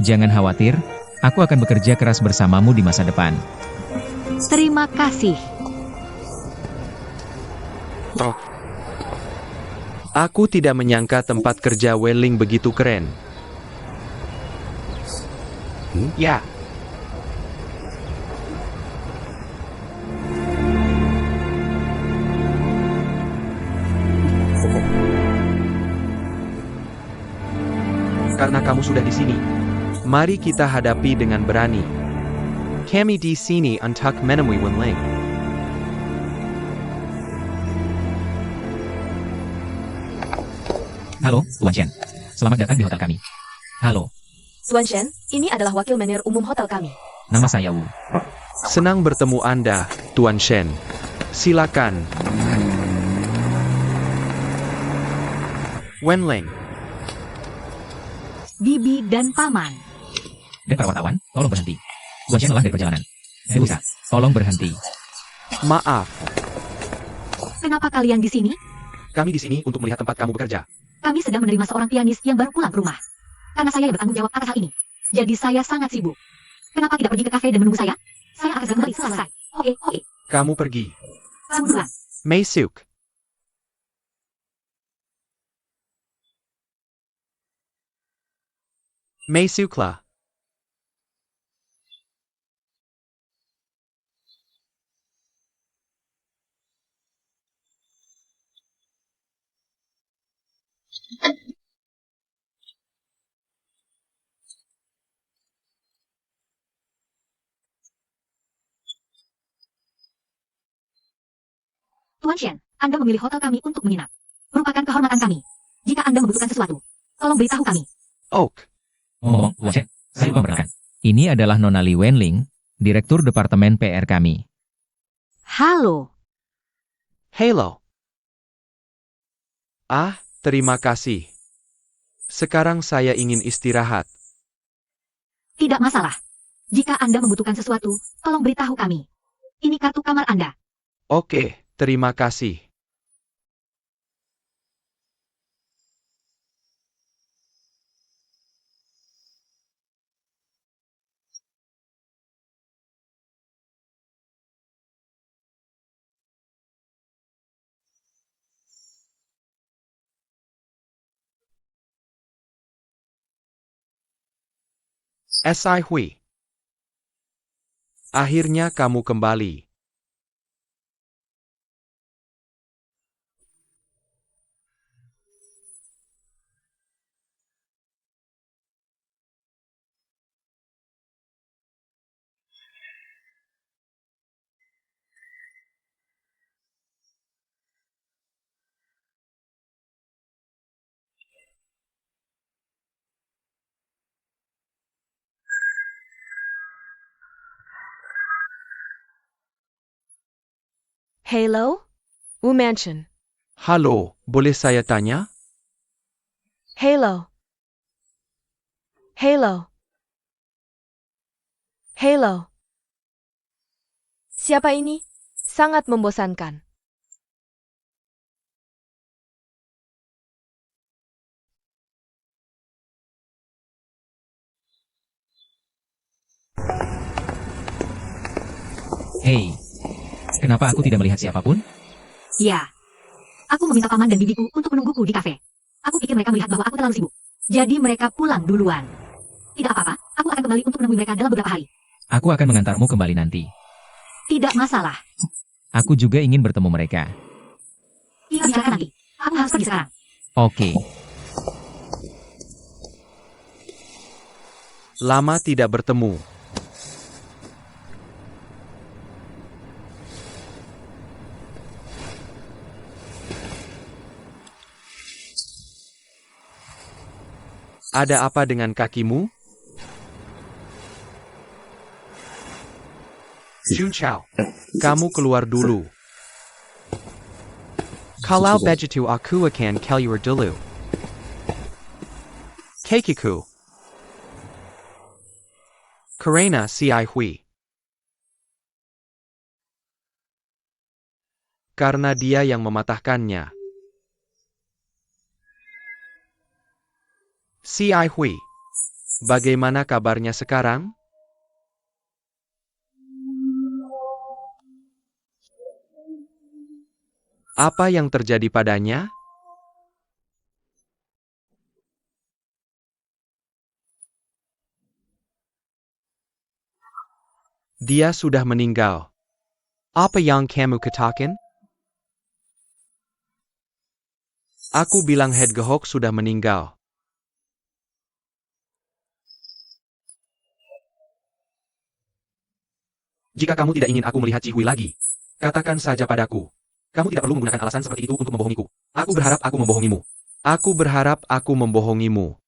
Jangan khawatir, aku akan bekerja keras bersamamu di masa depan. Terima kasih. Aku tidak menyangka tempat kerja Wenling begitu keren. Ya, karena kamu sudah di sini. Mari kita hadapi dengan berani. Kami di sini untuk menemui Wenling. Halo, Tuan Shen. Selamat datang di hotel kami. Halo, Tuan Shen, ini adalah wakil manajer umum hotel kami. nama saya Wu. Senang bertemu Anda, Tuan Shen. Silakan. Wenling. Bibi dan Paman. Dan para wartawan, tolong berhenti. Tuan Shen lelah dari perjalanan. Medusa, tolong berhenti. Maaf, Kenapa kalian di sini? Kami di sini untuk melihat tempat kamu bekerja. Kami sedang menerima seorang pianis yang baru pulang ke rumah. Karena saya yang bertanggung jawab atas hal ini. Jadi saya sangat sibuk. Kenapa tidak pergi ke kafe dan menunggu saya? Saya akan kembali selesai. Oke. kamu pergi. Kamu duluan. Meisuk. Meisuklah. Tuan Shen, Anda memilih hotel kami untuk menginap. Merupakan kehormatan kami. Jika Anda membutuhkan sesuatu, tolong beritahu kami. Oak. Ngomong-ngomong, Tuan Shen, saya lupa memperkenalkan. Ini adalah Nona Li Wenling, Direktur Departemen PR kami. Halo. Halo. Ah, terima kasih. Sekarang saya ingin istirahat. Tidak masalah. Jika Anda membutuhkan sesuatu, tolong beritahu kami. Ini kartu kamar Anda. Oke, terima kasih. Esai Hui. Akhirnya kamu kembali. Hello? Wu Mansion. Halo, boleh saya tanya? Halo. Halo. Halo. Siapa ini? Sangat membosankan. Hei, kenapa aku tidak melihat siapapun? Ya. Aku meminta paman dan bibiku untuk menungguku di kafe. Aku pikir mereka melihat bahwa aku terlalu sibuk. Jadi mereka pulang duluan. Tidak apa-apa, aku akan kembali untuk menemui mereka dalam beberapa hari. Aku akan mengantarmu kembali nanti. Tidak masalah. Aku juga ingin bertemu mereka. Kita bicarakan nanti. Aku harus pergi sekarang. Oke. Lama tidak bertemu. Ada apa dengan kakimu? Jun Chao, kamu keluar dulu. Kalau begitu aku akan keluar dulu. Keikiku. Karena si Hui. Karena dia yang mematahkannya. Si Hui. Bagaimana kabarnya sekarang? Apa yang terjadi padanya? Dia sudah meninggal. Apa yang kamu katakan? Aku bilang Head Gehok sudah meninggal. Jika kamu tidak ingin aku melihat Cihui lagi, katakan saja padaku. Kamu tidak perlu menggunakan alasan seperti itu untuk membohongiku. Aku berharap aku membohongimu. Aku berharap aku membohongimu.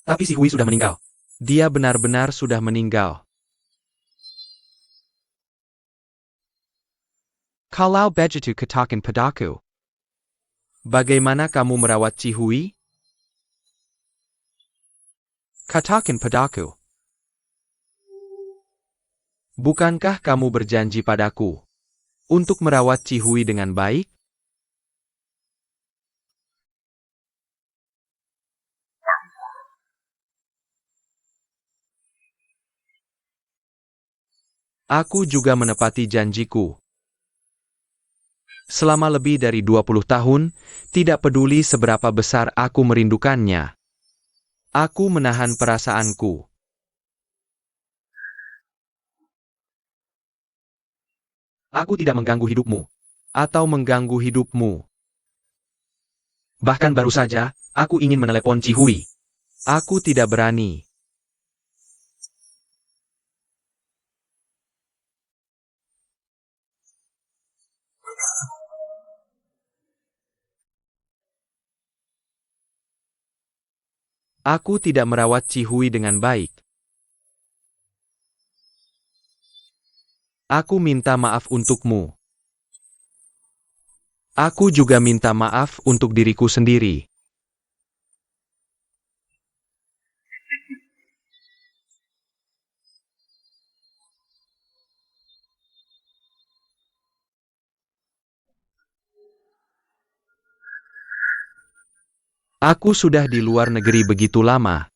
Tapi si Hui sudah meninggal. Dia benar-benar sudah meninggal. Kalau begitu katakan padaku. Bagaimana kamu merawat Cihui? Katakan padaku. Bukankah kamu berjanji padaku untuk merawat Cihui dengan baik? Aku juga menepati janjiku. Selama lebih dari 20 tahun, tidak peduli seberapa besar aku merindukannya. Aku menahan perasaanku. Aku tidak mengganggu hidupmu. Atau mengganggu hidupmu. Bahkan baru saja, aku ingin menelepon Cihui. Aku tidak berani. Aku tidak merawat Cihui dengan baik. Aku minta maaf untukmu. Aku juga minta maaf untuk diriku sendiri. Aku sudah di luar negeri begitu lama.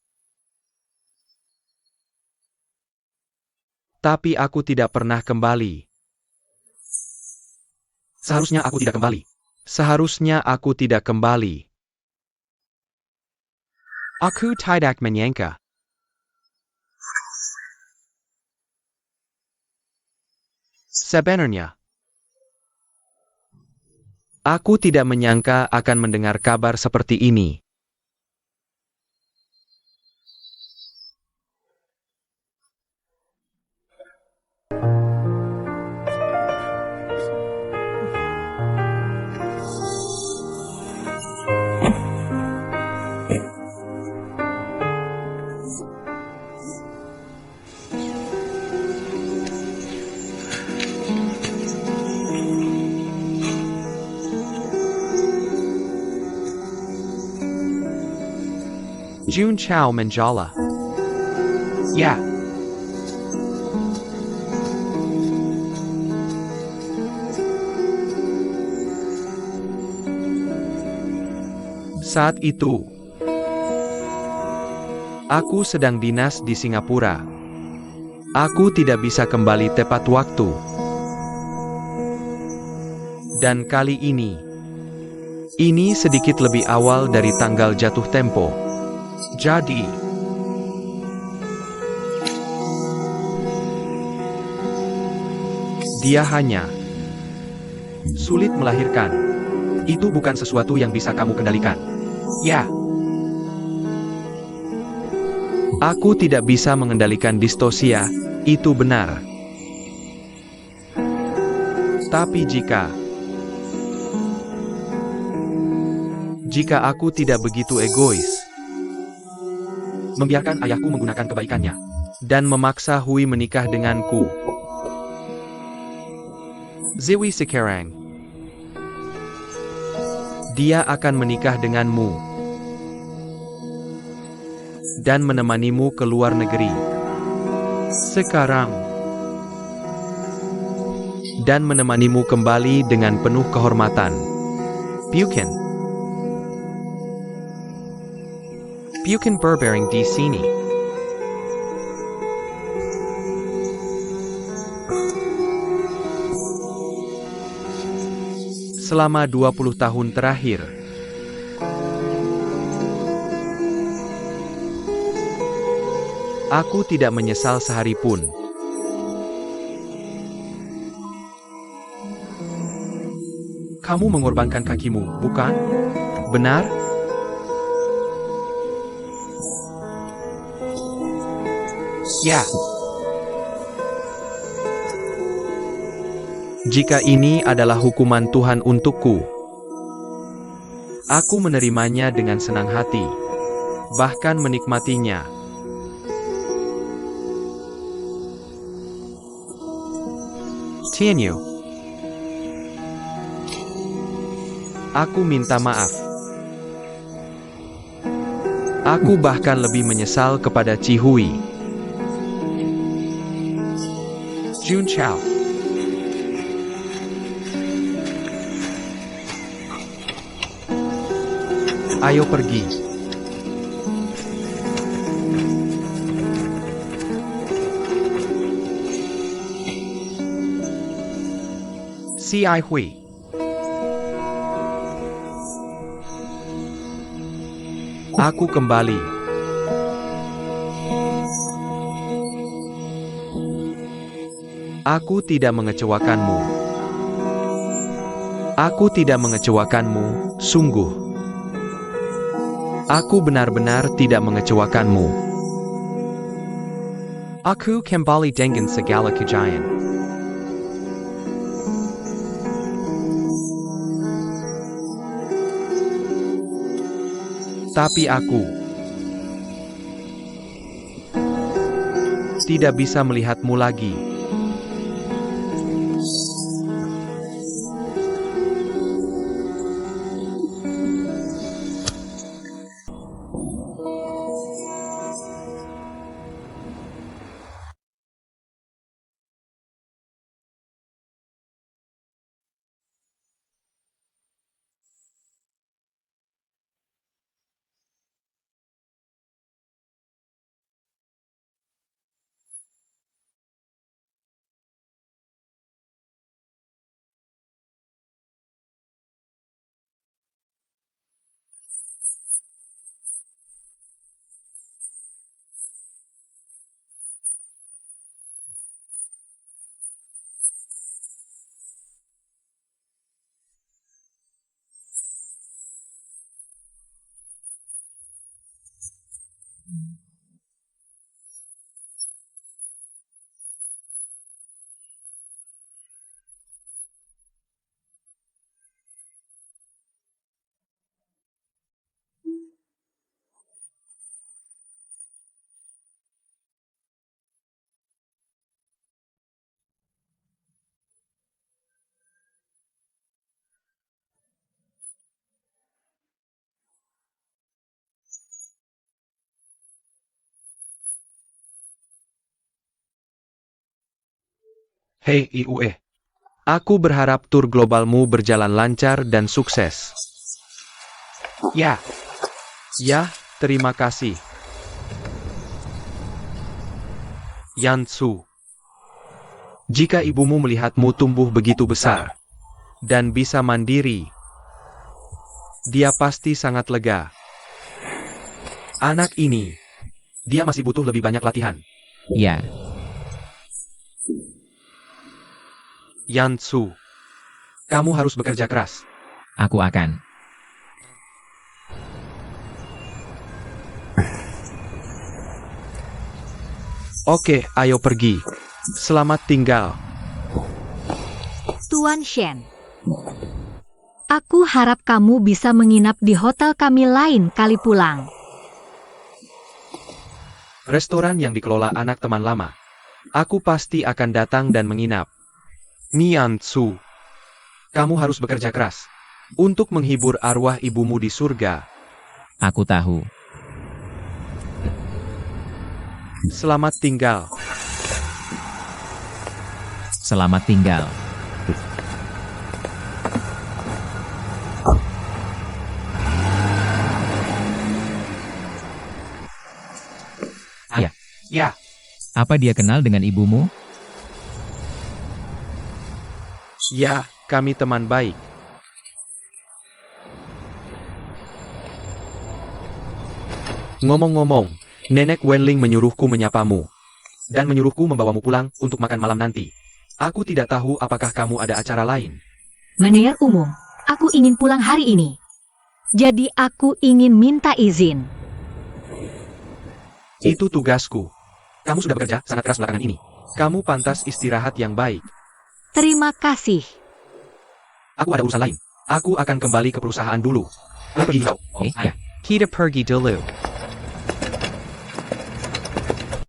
Tapi aku tidak pernah kembali. Seharusnya aku tidak kembali. Seharusnya aku tidak kembali. Aku tidak menyangka. Sebenarnya, aku tidak menyangka akan mendengar kabar seperti ini. Jun Chao Manjala. Ya, Saat itu, aku sedang dinas di Singapura. Aku tidak bisa kembali tepat waktu. Dan kali ini sedikit lebih awal dari tanggal jatuh tempo. Jadi, dia hanya sulit melahirkan. itu bukan sesuatu yang bisa kamu kendalikan. Ya, Aku tidak bisa mengendalikan distosia, itu benar. Tapi jika aku tidak begitu egois membiarkan ayahku menggunakan kebaikannya. dan memaksa Hui menikah denganku, Ziwi sekarang, dia akan menikah denganmu dan menemanimu ke luar negeri. Sekarang. Dan menemanimu kembali dengan penuh kehormatan. Bukan berbaring di sini. Selama 20 tahun terakhir, aku tidak menyesal sehari pun. Kamu mengorbankan kakimu, bukan? Benar? Ya, Jika ini adalah hukuman Tuhan untukku, aku menerimanya dengan senang hati, bahkan menikmatinya. Tianyu, aku minta maaf. Aku bahkan lebih menyesal kepada Cihui. Jun Chao. Ayo pergi. Si Ai Hui. Aku kembali. Aku tidak mengecewakanmu. Aku tidak mengecewakanmu, sungguh. Aku benar-benar tidak mengecewakanmu. Aku kembali dengan segala kejayaan. Tapi aku tidak bisa melihatmu lagi. Hei Iue. Aku berharap tur globalmu berjalan lancar dan sukses. Ya. Ya, terima kasih. Yansu. Jika ibumu melihatmu tumbuh begitu besar dan bisa mandiri, dia pasti sangat lega. Anak ini, Dia masih butuh lebih banyak latihan. Ya, Yansu. Kamu harus bekerja keras. aku akan. Oke, ayo pergi. Selamat tinggal. Tuan Shen. Aku harap kamu bisa menginap di hotel kami lain kali pulang. Restoran yang dikelola anak teman lama. Aku pasti akan datang dan menginap. Niansu. Kamu harus bekerja keras. Untuk menghibur arwah ibumu di surga. Aku tahu. Selamat tinggal. Selamat tinggal. Ya, Apa dia kenal dengan ibumu? Ya, kami teman baik. Ngomong-ngomong, Nenek Wenling menyuruhku menyapamu. dan menyuruhku membawamu pulang untuk makan malam nanti. Aku tidak tahu apakah kamu ada acara lain. Manajer umum, aku ingin pulang hari ini. Jadi aku ingin minta izin. Itu tugasku. Kamu sudah bekerja sangat keras belakangan ini. Kamu pantas istirahat yang baik. Terima kasih. Aku ada urusan lain. Aku akan kembali ke perusahaan dulu. Pergi kau. Ya. Kita pergi dulu.